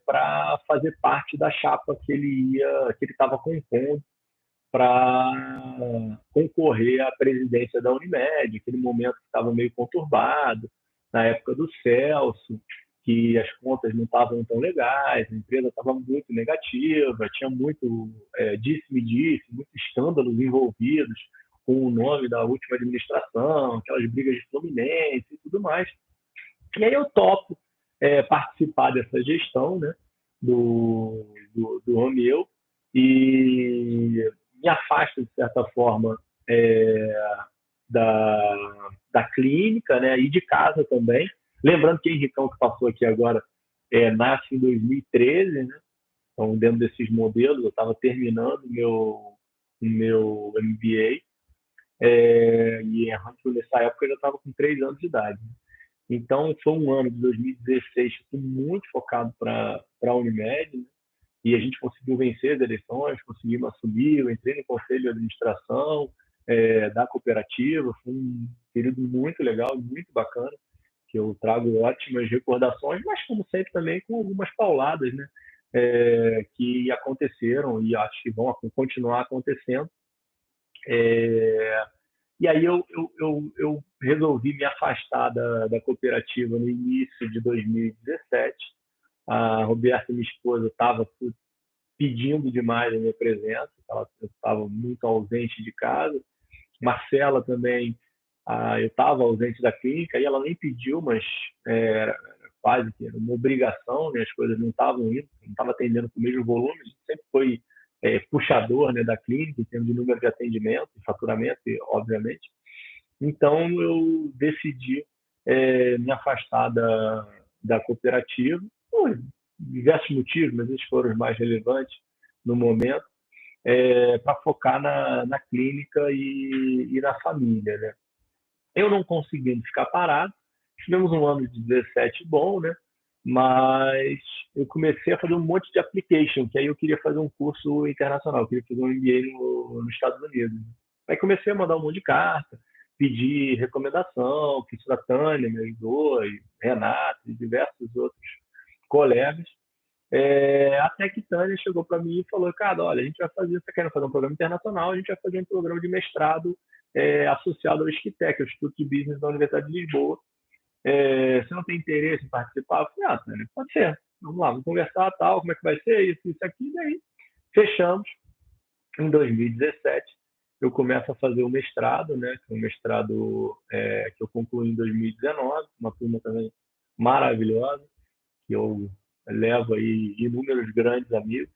para fazer parte da chapa que ele estava compondo para concorrer à presidência da Unimed, aquele momento que estava meio conturbado, na época do Celso, que as contas não estavam tão legais, a empresa estava muito negativa, tinha muito disse-me-disse, muitos escândalos envolvidos com o nome da última administração, aquelas brigas de Fluminense e tudo mais. E aí eu topo participar dessa gestão, né, do Romeu, e me afasta, de certa forma, da clínica, né, e de casa também. Lembrando que o Henricão, que passou aqui agora, nasce em 2013, né? Então, dentro desses modelos, eu estava terminando o meu MBA, e nessa época eu já estava com 3 anos de idade. Então, foi um ano de 2016 muito focado para a Unimed, né? E a gente conseguiu vencer as eleições, conseguimos assumir, eu entrei no conselho de administração da cooperativa, foi um período muito legal, muito bacana, que eu trago ótimas recordações, mas como sempre também com algumas pauladas, né? Que aconteceram e acho que vão continuar acontecendo. E aí eu resolvi me afastar da cooperativa no início de 2017. A Roberta, minha esposa, estava pedindo demais a minha presença, ela estava muito ausente de casa. Marcela também, eu estava ausente da clínica e ela nem pediu, mas era quase que era uma obrigação, né? As coisas não estavam indo, não estava atendendo com o mesmo volume, a gente sempre foi puxador, né, da clínica, em termos de número de atendimento, de faturamento, obviamente. Então, eu decidi me afastar da cooperativa, por diversos motivos, mas esses foram os mais relevantes no momento, para focar na clínica e na família, né? Eu não conseguindo ficar parado, tivemos um ano de 17 bom, né? Mas eu comecei a fazer um monte de application, que aí eu queria fazer um curso internacional, eu queria fazer um MBA nos Estados Unidos. Aí comecei a mandar um monte de carta, pedir recomendação, que a Tânia me ajudou, e Renato, e diversos outros colegas. Até que Tânia chegou para mim e falou: cara, olha, a gente vai fazer, você quer fazer um programa internacional, a gente vai fazer um programa de mestrado associado ao ISCTEC, ao Instituto de Business da Universidade de Lisboa. Você não tem interesse em participar? Eu falei: Tânia, pode ser, vamos lá, vamos conversar, tal, como é que vai ser, isso aqui, e daí fechamos. Em 2017, eu começo a fazer o mestrado, né, que é um mestrado que eu concluí em 2019, uma turma também maravilhosa, que eu levo aí inúmeros grandes amigos,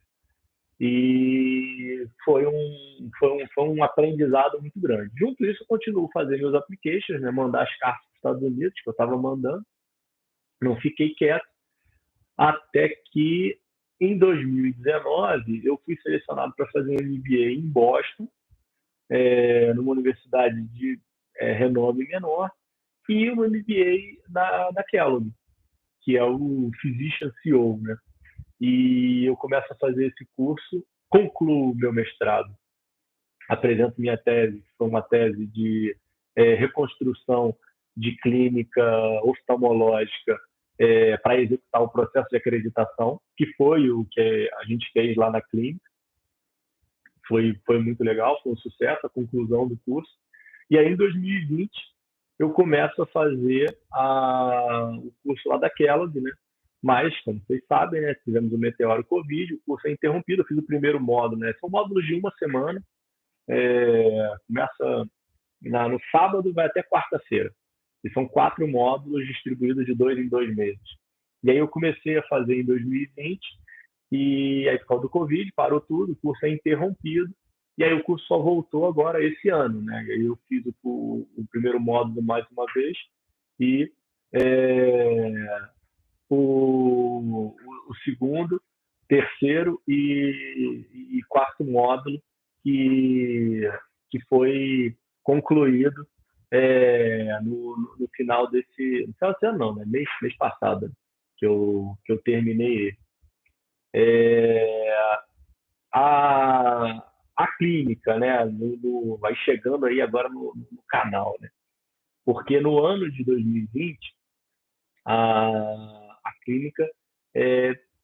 e foi um aprendizado muito grande. Junto a isso, eu continuo fazendo meus applications, né, mandar as cartas para os Estados Unidos, que eu estava mandando, não fiquei quieto, até que em 2019 eu fui selecionado para fazer um MBA em Boston, numa universidade de renome menor, e um MBA na Kellogg, que é o Physician CEO, né? E eu começo a fazer esse curso, concluo meu mestrado, apresento minha tese, que foi uma tese de reconstrução de clínica oftalmológica para executar o processo de acreditação, que foi o que a gente fez lá na clínica. Foi muito legal, foi um sucesso a conclusão do curso. E aí, em 2020, eu começo a fazer o curso lá da Kellogg, né? Mas, como vocês sabem, né, tivemos o meteoro Covid, o curso é interrompido, eu fiz o primeiro módulo, né? São módulos de uma semana, começa no sábado, vai até quarta-feira. E são 4 módulos distribuídos de 2 em 2 meses. E aí eu comecei a fazer em 2020, e aí por causa do Covid, parou tudo, o curso é interrompido, e aí o curso só voltou agora esse ano, né? E aí eu fiz o primeiro módulo mais uma vez, e o segundo, terceiro e quarto módulo que foi concluído no final desse ano, não, né? Mês passado que eu terminei ele. A clínica, né, vai chegando aí agora no canal, né? Porque no ano de 2020 a clínica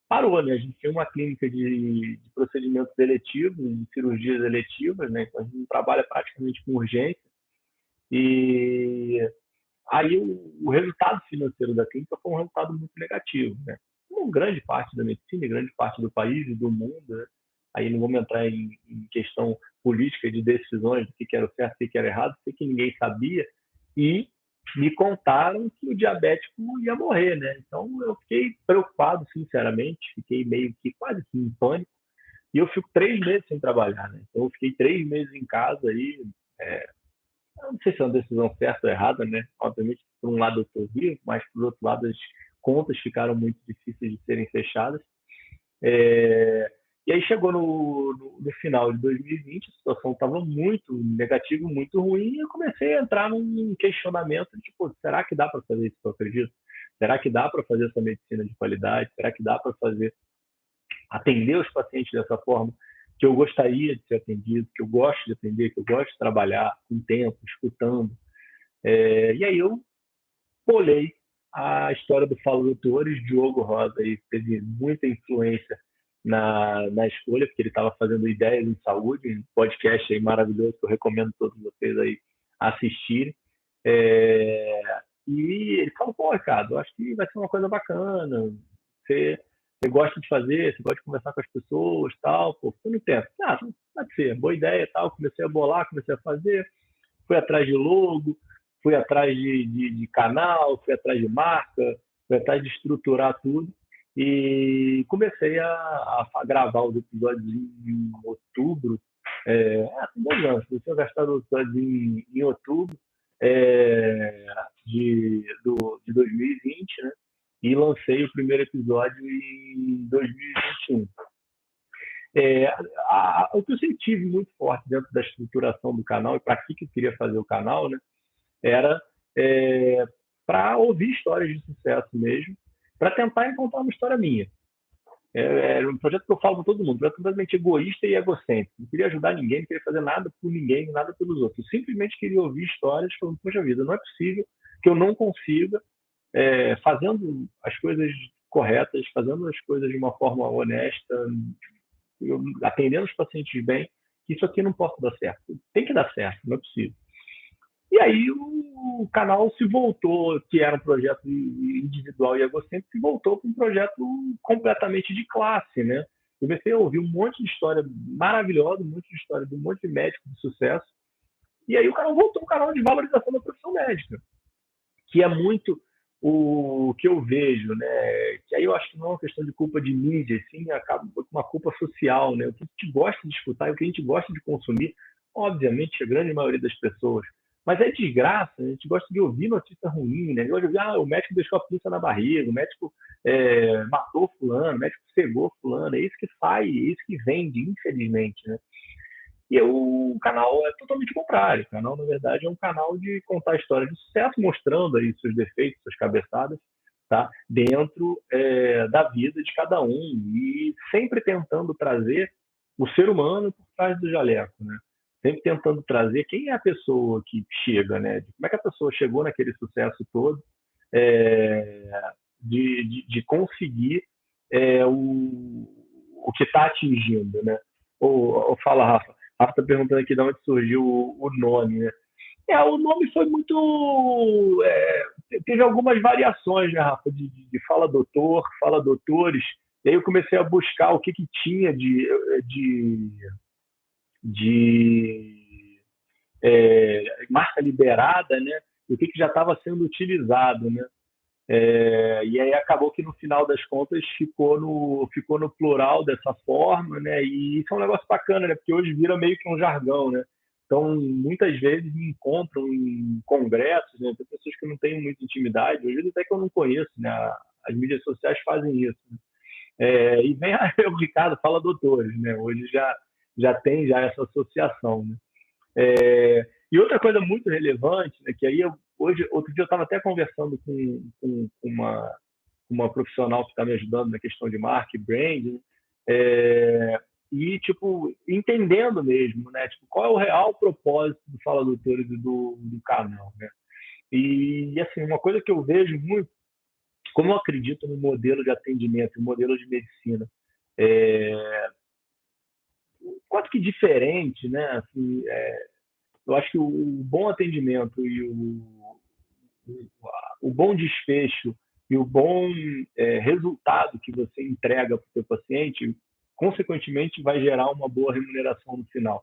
parou, né? A gente tinha uma clínica de procedimentos eletivos, de cirurgias eletivas, né? Então a gente não trabalha praticamente com urgência. E aí o resultado financeiro da clínica foi um resultado muito negativo, né? Como grande parte da medicina, grande parte do país e do mundo, né? Aí não vamos entrar em questão política de decisões do que era certo, o que era errado, sei que ninguém sabia, e me contaram que o diabético ia morrer, né? Então eu fiquei preocupado, sinceramente, fiquei meio que quase que em pânico, e eu fico 3 meses sem trabalhar, né? Então eu fiquei 3 meses em casa aí, eu não sei se é uma decisão certa ou errada, né? Obviamente, por um lado eu estou vivo, mas por outro lado as contas ficaram muito difíceis de serem fechadas. E aí chegou no final de 2020, a situação estava muito negativa, muito ruim, e eu comecei a entrar num questionamento de, tipo, será que dá para fazer isso que eu acredito? Será que dá para fazer essa medicina de qualidade? Será que dá para atender os pacientes dessa forma que eu gostaria de ser atendido, que eu gosto de atender, que eu gosto de trabalhar com tempo, escutando? E aí eu bolei a história do Fala Doutores. Diogo Rosa aí teve muita influência na escolha, porque ele estava fazendo Ideias em Saúde, um podcast aí maravilhoso que eu recomendo a todos vocês aí assistirem. É, e ele falou, pô, Ricardo, eu acho que vai ser uma coisa bacana, você, você gosta de fazer, você gosta de conversar com as pessoas, tal, pô, você não tem. Ah, pode ser, boa ideia, tal. Comecei a bolar, comecei a fazer, fui atrás de logo, fui atrás de canal, fui atrás de marca, fui atrás de estruturar tudo e comecei a gravar os episódios em outubro. Tem 2 anos, comecei a gastar os episódios em outubro de 2020, né? E lancei o primeiro episódio em 2021. O que eu senti muito forte dentro da estruturação do canal e para que eu queria fazer o canal, né, era para ouvir histórias de sucesso mesmo, para tentar encontrar uma história minha. Era um projeto que eu falo com todo mundo, um projeto completamente egoísta e egocêntrico. Não queria ajudar ninguém, não queria fazer nada por ninguém, nada pelos outros. Eu simplesmente queria ouvir histórias falando, poxa vida, não é possível que eu não consiga, fazendo as coisas corretas, fazendo as coisas de uma forma honesta, atendendo os pacientes bem, que isso aqui não pode dar certo. Tem que dar certo, não é possível. E aí o canal se voltou, que era um projeto individual e egocêntrico, se voltou para um projeto completamente de classe, né? Comecei a ouvir um monte de história maravilhosa, um monte de história de um monte de médico de sucesso. E aí o canal voltou um canal de valorização da profissão médica, que é muito o que eu vejo, né? Que aí eu acho que não é uma questão de culpa de mídia, sim, acaba com uma culpa social, né? O que a gente gosta de escutar e o que a gente gosta de consumir, obviamente, a grande maioria das pessoas. Mas é desgraça, a gente gosta de ouvir notícia ruim, né? Gosta de ouvir, o médico deixou a pinça na barriga, o médico matou fulano, o médico cegou fulano, é isso que sai, é isso que vende, infelizmente, né? E o canal é totalmente contrário. O canal, na verdade, é um canal de contar histórias de sucesso, mostrando aí seus defeitos, suas cabeçadas, tá? Dentro da vida de cada um. E sempre tentando trazer o ser humano por trás do jaleco, né? Sempre tentando trazer quem é a pessoa que chega, né? Como é que a pessoa chegou naquele sucesso todo, é, de conseguir o que está atingindo, né? Ou fala, Rafa. Rafa está perguntando aqui de onde surgiu o nome, né? O nome foi muito. Teve algumas variações, né, Rafa? De fala doutor, fala doutores. E aí eu comecei a buscar o que tinha de marca liberada, né? E o que já estava sendo utilizado, né? E aí acabou que no final das contas ficou no plural dessa forma, né? E isso é um negócio bacana, né? Porque hoje vira meio que um jargão, né? Então, muitas vezes me encontram em congressos, né? Tem pessoas que não têm muita intimidade, às vezes até que eu não conheço, né? As mídias sociais fazem isso, né? E vem o Ricardo fala doutores, né? Hoje já tem já essa associação, né? E outra coisa muito relevante, né, que aí outro dia eu estava até conversando com uma profissional que está me ajudando na questão de marketing, branding, e tipo entendendo mesmo, né, tipo, qual é o real propósito do Fala Doutores e do canal, né? E assim, uma coisa que eu vejo muito, como eu acredito no modelo de atendimento, no modelo de medicina, é, quase que diferente, né? Assim, eu acho que o bom atendimento e o bom desfecho e o bom resultado que você entrega para o seu paciente, consequentemente, vai gerar uma boa remuneração no final.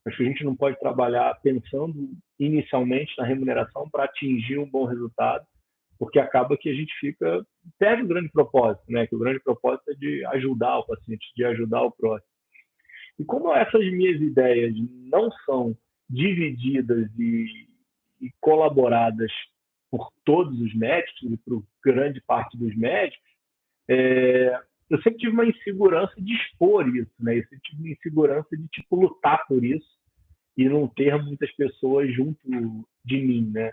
Acho que a gente não pode trabalhar pensando inicialmente na remuneração para atingir um bom resultado, porque acaba que a gente perde o grande propósito, né? Que o grande propósito é de ajudar o paciente, de ajudar o próximo. E como essas minhas ideias não são divididas e colaboradas por todos os médicos e por grande parte dos médicos, eu sempre tive uma insegurança de expor isso, né? Eu sempre tive uma insegurança de tipo lutar por isso e não ter muitas pessoas junto de mim, né?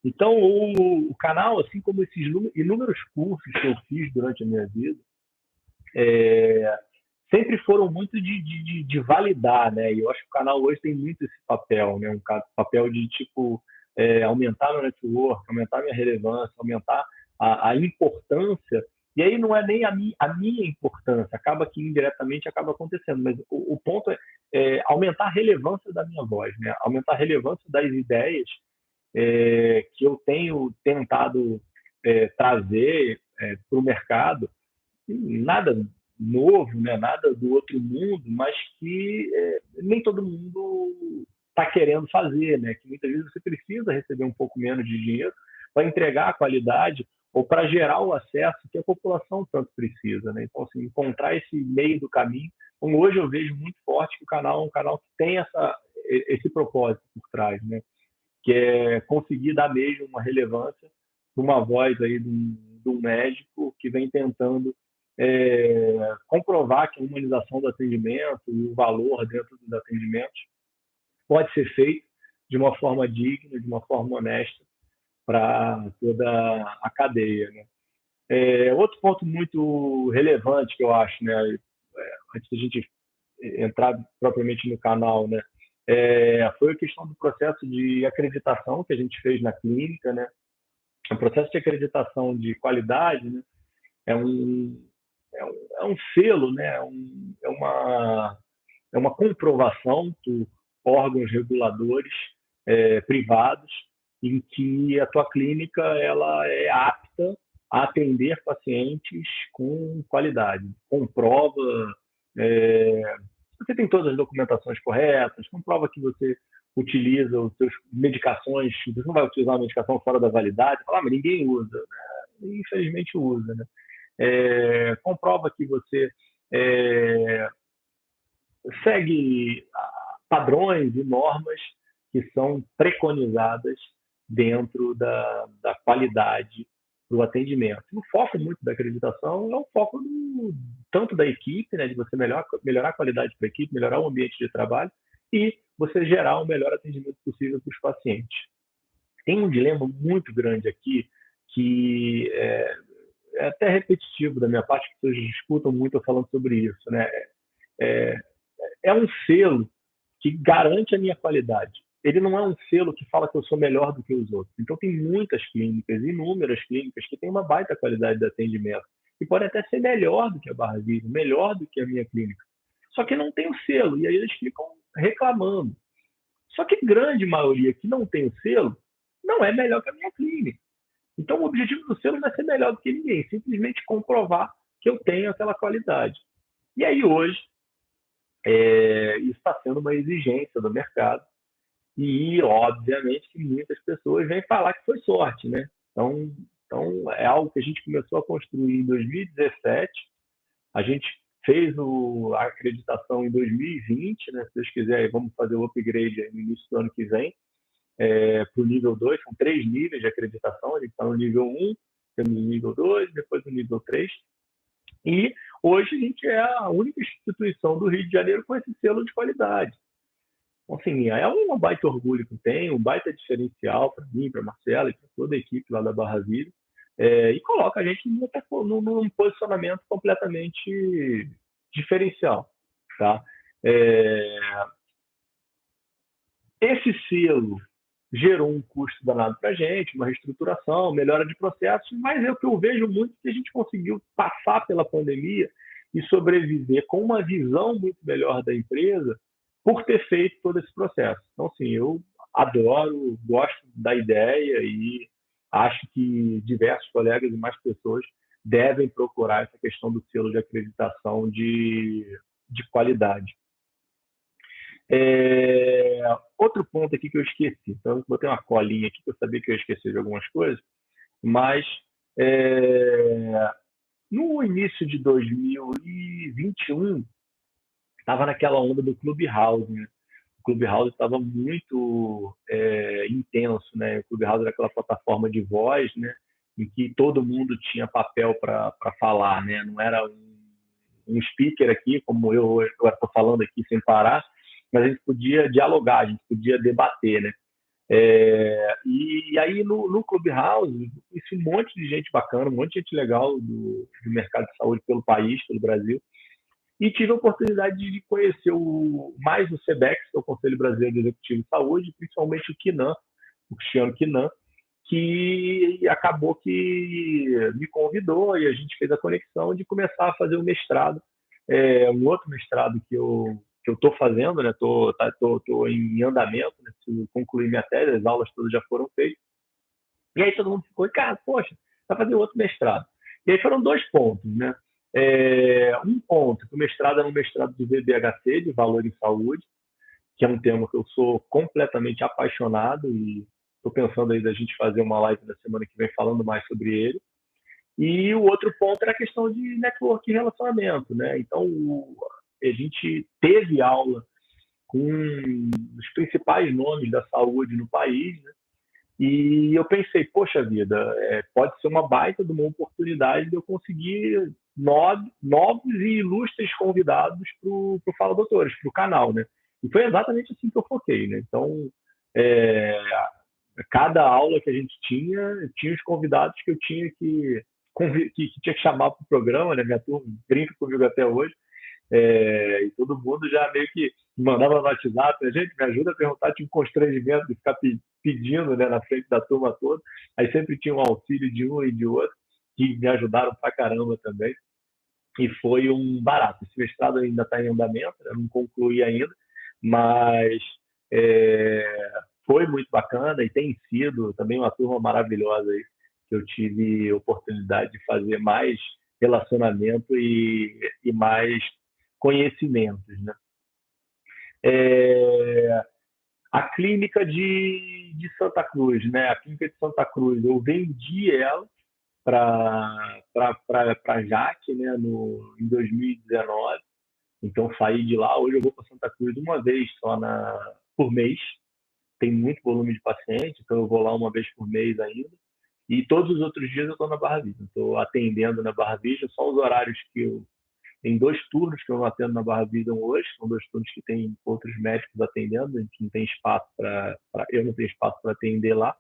Então o canal, assim como esses inúmeros cursos que eu fiz durante a minha vida, sempre foram muito de validar, né? E eu acho que o canal hoje tem muito esse papel, né? Um papel de tipo aumentar meu network, aumentar minha relevância, aumentar a importância, e aí não é nem a minha importância, acaba que indiretamente acaba acontecendo, mas o ponto é aumentar a relevância da minha voz, né? Aumentar a relevância das ideias que eu tenho tentado trazer para o mercado, nada novo, né? Nada do outro mundo, mas que nem todo mundo está querendo fazer, né? Que muitas vezes você precisa receber um pouco menos de dinheiro para entregar a qualidade ou para gerar o acesso que a população tanto precisa, né? Então, assim, encontrar esse meio do caminho. Então, hoje eu vejo muito forte que o canal é um canal que tem esse propósito por trás, né? Que é conseguir dar mesmo uma relevância para uma voz aí de um médico que vem tentando comprovar que a humanização do atendimento e o valor dentro dos atendimentos pode ser feito de uma forma digna, de uma forma honesta para toda a cadeia, né? Outro ponto muito relevante que eu acho, né, antes da gente entrar propriamente no canal, né, foi a questão do processo de acreditação que a gente fez na clínica, né? O processo de acreditação de qualidade, né, é um, é um selo, né, é uma comprovação por órgãos reguladores privados em que a tua clínica ela é apta a atender pacientes com qualidade. Comprova você tem todas as documentações corretas, comprova que você utiliza as suas medicações, você não vai utilizar uma medicação fora da validade, fala, mas ninguém usa, né? Infelizmente usa, né? Comprova que você segue padrões e normas que são preconizadas dentro da qualidade do atendimento. O foco muito da acreditação é o foco tanto da equipe, né, de você melhorar a qualidade para a equipe, melhorar o ambiente de trabalho e você gerar o melhor atendimento possível para os pacientes. Tem um dilema muito grande aqui que é até repetitivo da minha parte, que as pessoas discutam muito eu falando sobre isso, né? É um selo que garante a minha qualidade. Ele não é um selo que fala que eu sou melhor do que os outros. Então, tem muitas clínicas, inúmeras clínicas, que têm uma baita qualidade de atendimento e podem até ser melhor do que a Barra Viva, melhor do que a minha clínica. Só que não tem o selo, e aí eles ficam reclamando. Só que a grande maioria que não tem o selo não é melhor que a minha clínica. Então, o objetivo do selo não é ser melhor do que ninguém, simplesmente comprovar que eu tenho aquela qualidade. E aí, hoje, isso está sendo uma exigência do mercado e, obviamente, que muitas pessoas vêm falar que foi sorte, né? Então é algo que a gente começou a construir em 2017, a gente fez a acreditação em 2020, né? Se Deus quiser, vamos fazer o upgrade no início do ano que vem, para o nível 2, são 3 níveis de acreditação, a gente está no nível 1, temos o nível 2, depois o nível 3, e hoje a gente é a única instituição do Rio de Janeiro com esse selo de qualidade. Então, assim, é um baita orgulho que tem, um baita diferencial para mim, para a Marcela e para toda a equipe lá da Barra Viva, e coloca a gente num posicionamento completamente diferencial. Tá? Esse selo gerou um custo danado para a gente, uma reestruturação, melhora de processos, mas é o que eu vejo muito que a gente conseguiu passar pela pandemia e sobreviver com uma visão muito melhor da empresa por ter feito todo esse processo. Então, assim, eu adoro, gosto da ideia e acho que diversos colegas e mais pessoas devem procurar essa questão do selo de acreditação de qualidade. Outro ponto aqui que eu esqueci, então eu botei uma colinha aqui para eu saber que eu esqueci de algumas coisas, mas no início de 2021 estava naquela onda do Clubhouse, né? O Clubhouse estava muito intenso, né? O Clubhouse era aquela plataforma de voz, né? Em que todo mundo tinha papel para falar, né? Não era um speaker aqui, como eu estou falando aqui sem parar, mas a gente podia dialogar, a gente podia debater, né? E aí no Clubhouse, conheci um monte de gente bacana, um monte de gente legal do mercado de saúde pelo país, pelo Brasil, e tive a oportunidade de conhecer mais o SEBEX, que é o Conselho Brasileiro de Executivo de Saúde, principalmente o KINAM, o Cristiano KINAM, que acabou que me convidou e a gente fez a conexão de começar a fazer o mestrado, um outro mestrado que eu estou fazendo, né? Tô em andamento, né? Se concluir minha tese, as aulas todas já foram feitas. E aí todo mundo ficou, cara, poxa, vai fazer outro mestrado. E aí foram dois pontos, né? Um ponto, que o mestrado é um mestrado de VBHC, de Valor em Saúde, que é um tema que eu sou completamente apaixonado e estou pensando aí da gente fazer uma live na semana que vem falando mais sobre ele. E o outro ponto era a questão de network e relacionamento, né? Então, a gente teve aula com os principais nomes da saúde no país, né? E eu pensei, poxa vida, pode ser uma baita de uma oportunidade de eu conseguir novos e ilustres convidados para o Fala Doutores, para o canal, né? E foi exatamente assim que eu foquei, né? Então, é, cada aula que a gente tinha os convidados que eu tinha que tinha que chamar para o programa, né? Minha turma brinca comigo até hoje, e todo mundo já meio que mandava no WhatsApp, a gente me ajuda a perguntar, tinha um constrangimento de ficar pedindo, né, na frente da turma toda, aí sempre tinha um auxílio de um e de outro, que me ajudaram pra caramba também, e foi um barato. Esse mestrado ainda está em andamento, eu não concluí ainda, mas foi muito bacana e tem sido também uma turma maravilhosa aí, que eu tive oportunidade de fazer mais relacionamento e mais conhecimentos, né? É, a clínica de Santa Cruz, né? A clínica de Santa Cruz, eu vendi ela para a Jaque, né? Em 2019. Então saí de lá. Hoje eu vou para Santa Cruz uma vez só por mês. Tem muito volume de paciente, então eu vou lá uma vez por mês ainda. E todos os outros dias eu estou na Barra Viva. Estou atendendo na Barra Viva, só os horários que eu tem dois turnos que eu não atendo na Barra Vision hoje, são dois turnos que tem outros médicos atendendo, a gente não tem espaço eu não tenho espaço para atender lá,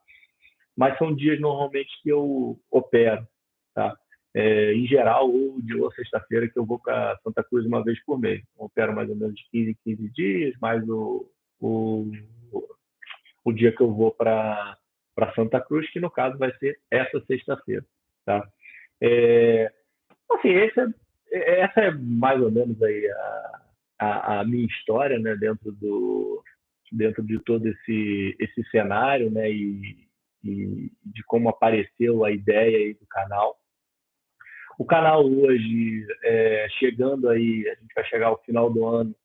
mas são dias normalmente que eu opero, tá? Em geral, ou sexta-feira que eu vou para Santa Cruz uma vez por mês. Eu opero mais ou menos de 15 em 15 dias, mais o, o dia que eu vou para Santa Cruz, que no caso vai ser essa sexta-feira, tá? É, assim, essa é mais ou menos aí a minha história, né, dentro de todo esse cenário, né, e de como apareceu a ideia aí do canal. O canal hoje, chegando aí, a gente vai chegar ao final do ano,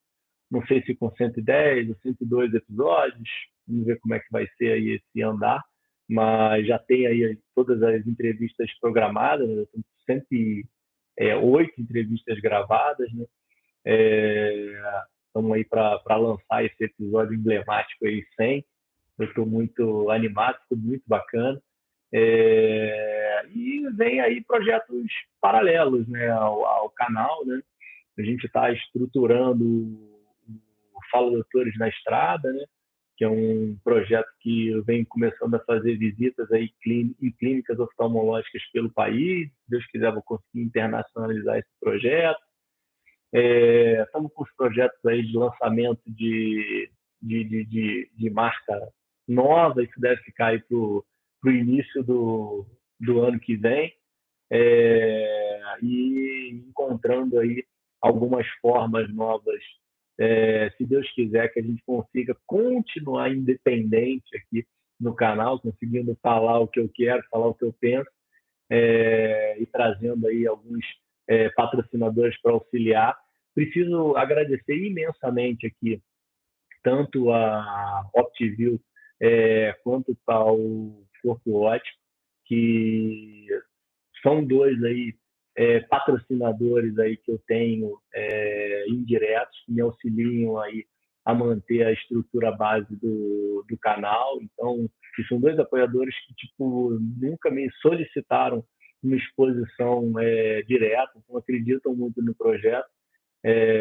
não sei se com 110 ou 102 episódios, vamos ver como é que vai ser aí esse andar, mas já tem aí todas as entrevistas programadas, né? Tem 108 entrevistas gravadas, né? Estamos aí para lançar esse episódio emblemático aí, 100. Eu estou muito animado, ficou muito bacana. E vem aí projetos paralelos, né, ao canal, né? A gente está estruturando o Fala Doutores na Estrada, né? Que é um projeto que eu venho começando a fazer visitas aí em clínicas oftalmológicas pelo país. Se Deus quiser, vou conseguir internacionalizar esse projeto. Estamos com os projetos aí de lançamento de marca nova, isso deve ficar aí para o início do ano que vem, e encontrando aí algumas formas novas, se Deus quiser, que a gente consiga continuar independente aqui no canal, conseguindo falar o que eu quero, falar o que eu penso, e trazendo aí alguns patrocinadores para auxiliar. Preciso agradecer imensamente aqui tanto a OptiView quanto ao Corpo Ótico, que são dois aí patrocinadores aí que eu tenho indiretos que me auxiliam aí a manter a estrutura base do canal. Então, são dois apoiadores que tipo nunca me solicitaram uma exposição direta, então acreditam muito no projeto.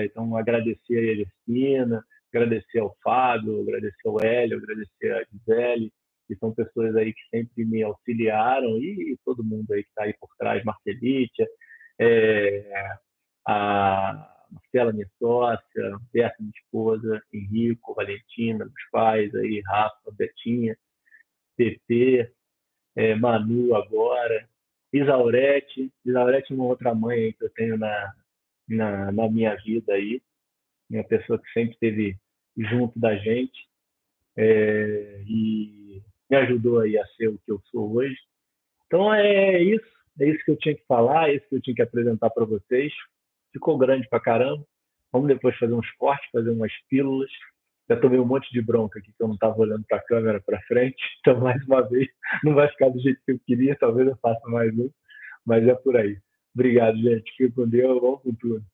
Então, agradecer a Ericina, agradecer ao Fábio, agradecer ao Hélio, agradecer a Gisele, que são pessoas aí que sempre me auxiliaram, e todo mundo aí que está aí por trás, Marcelícia, a Marcela, minha sócia, Berta, minha esposa, Henrico, Valentina, meus pais, aí, Rafa, Betinha, PP, Manu agora, Isaurete. Isaurete é uma outra mãe aí que eu tenho na minha vida aí, uma pessoa que sempre esteve junto da gente, e me ajudou aí a ser o que eu sou hoje. Então é isso que eu tinha que falar, é isso que eu tinha que apresentar para vocês. Ficou grande pra caramba. Vamos depois fazer uns cortes, fazer umas pílulas. Já tomei um monte de bronca aqui que eu não estava olhando para a câmera para frente. Então, mais uma vez, não vai ficar do jeito que eu queria. Talvez eu faça mais um, mas é por aí. Obrigado, gente. Fique com Deus. Vamos com tudo.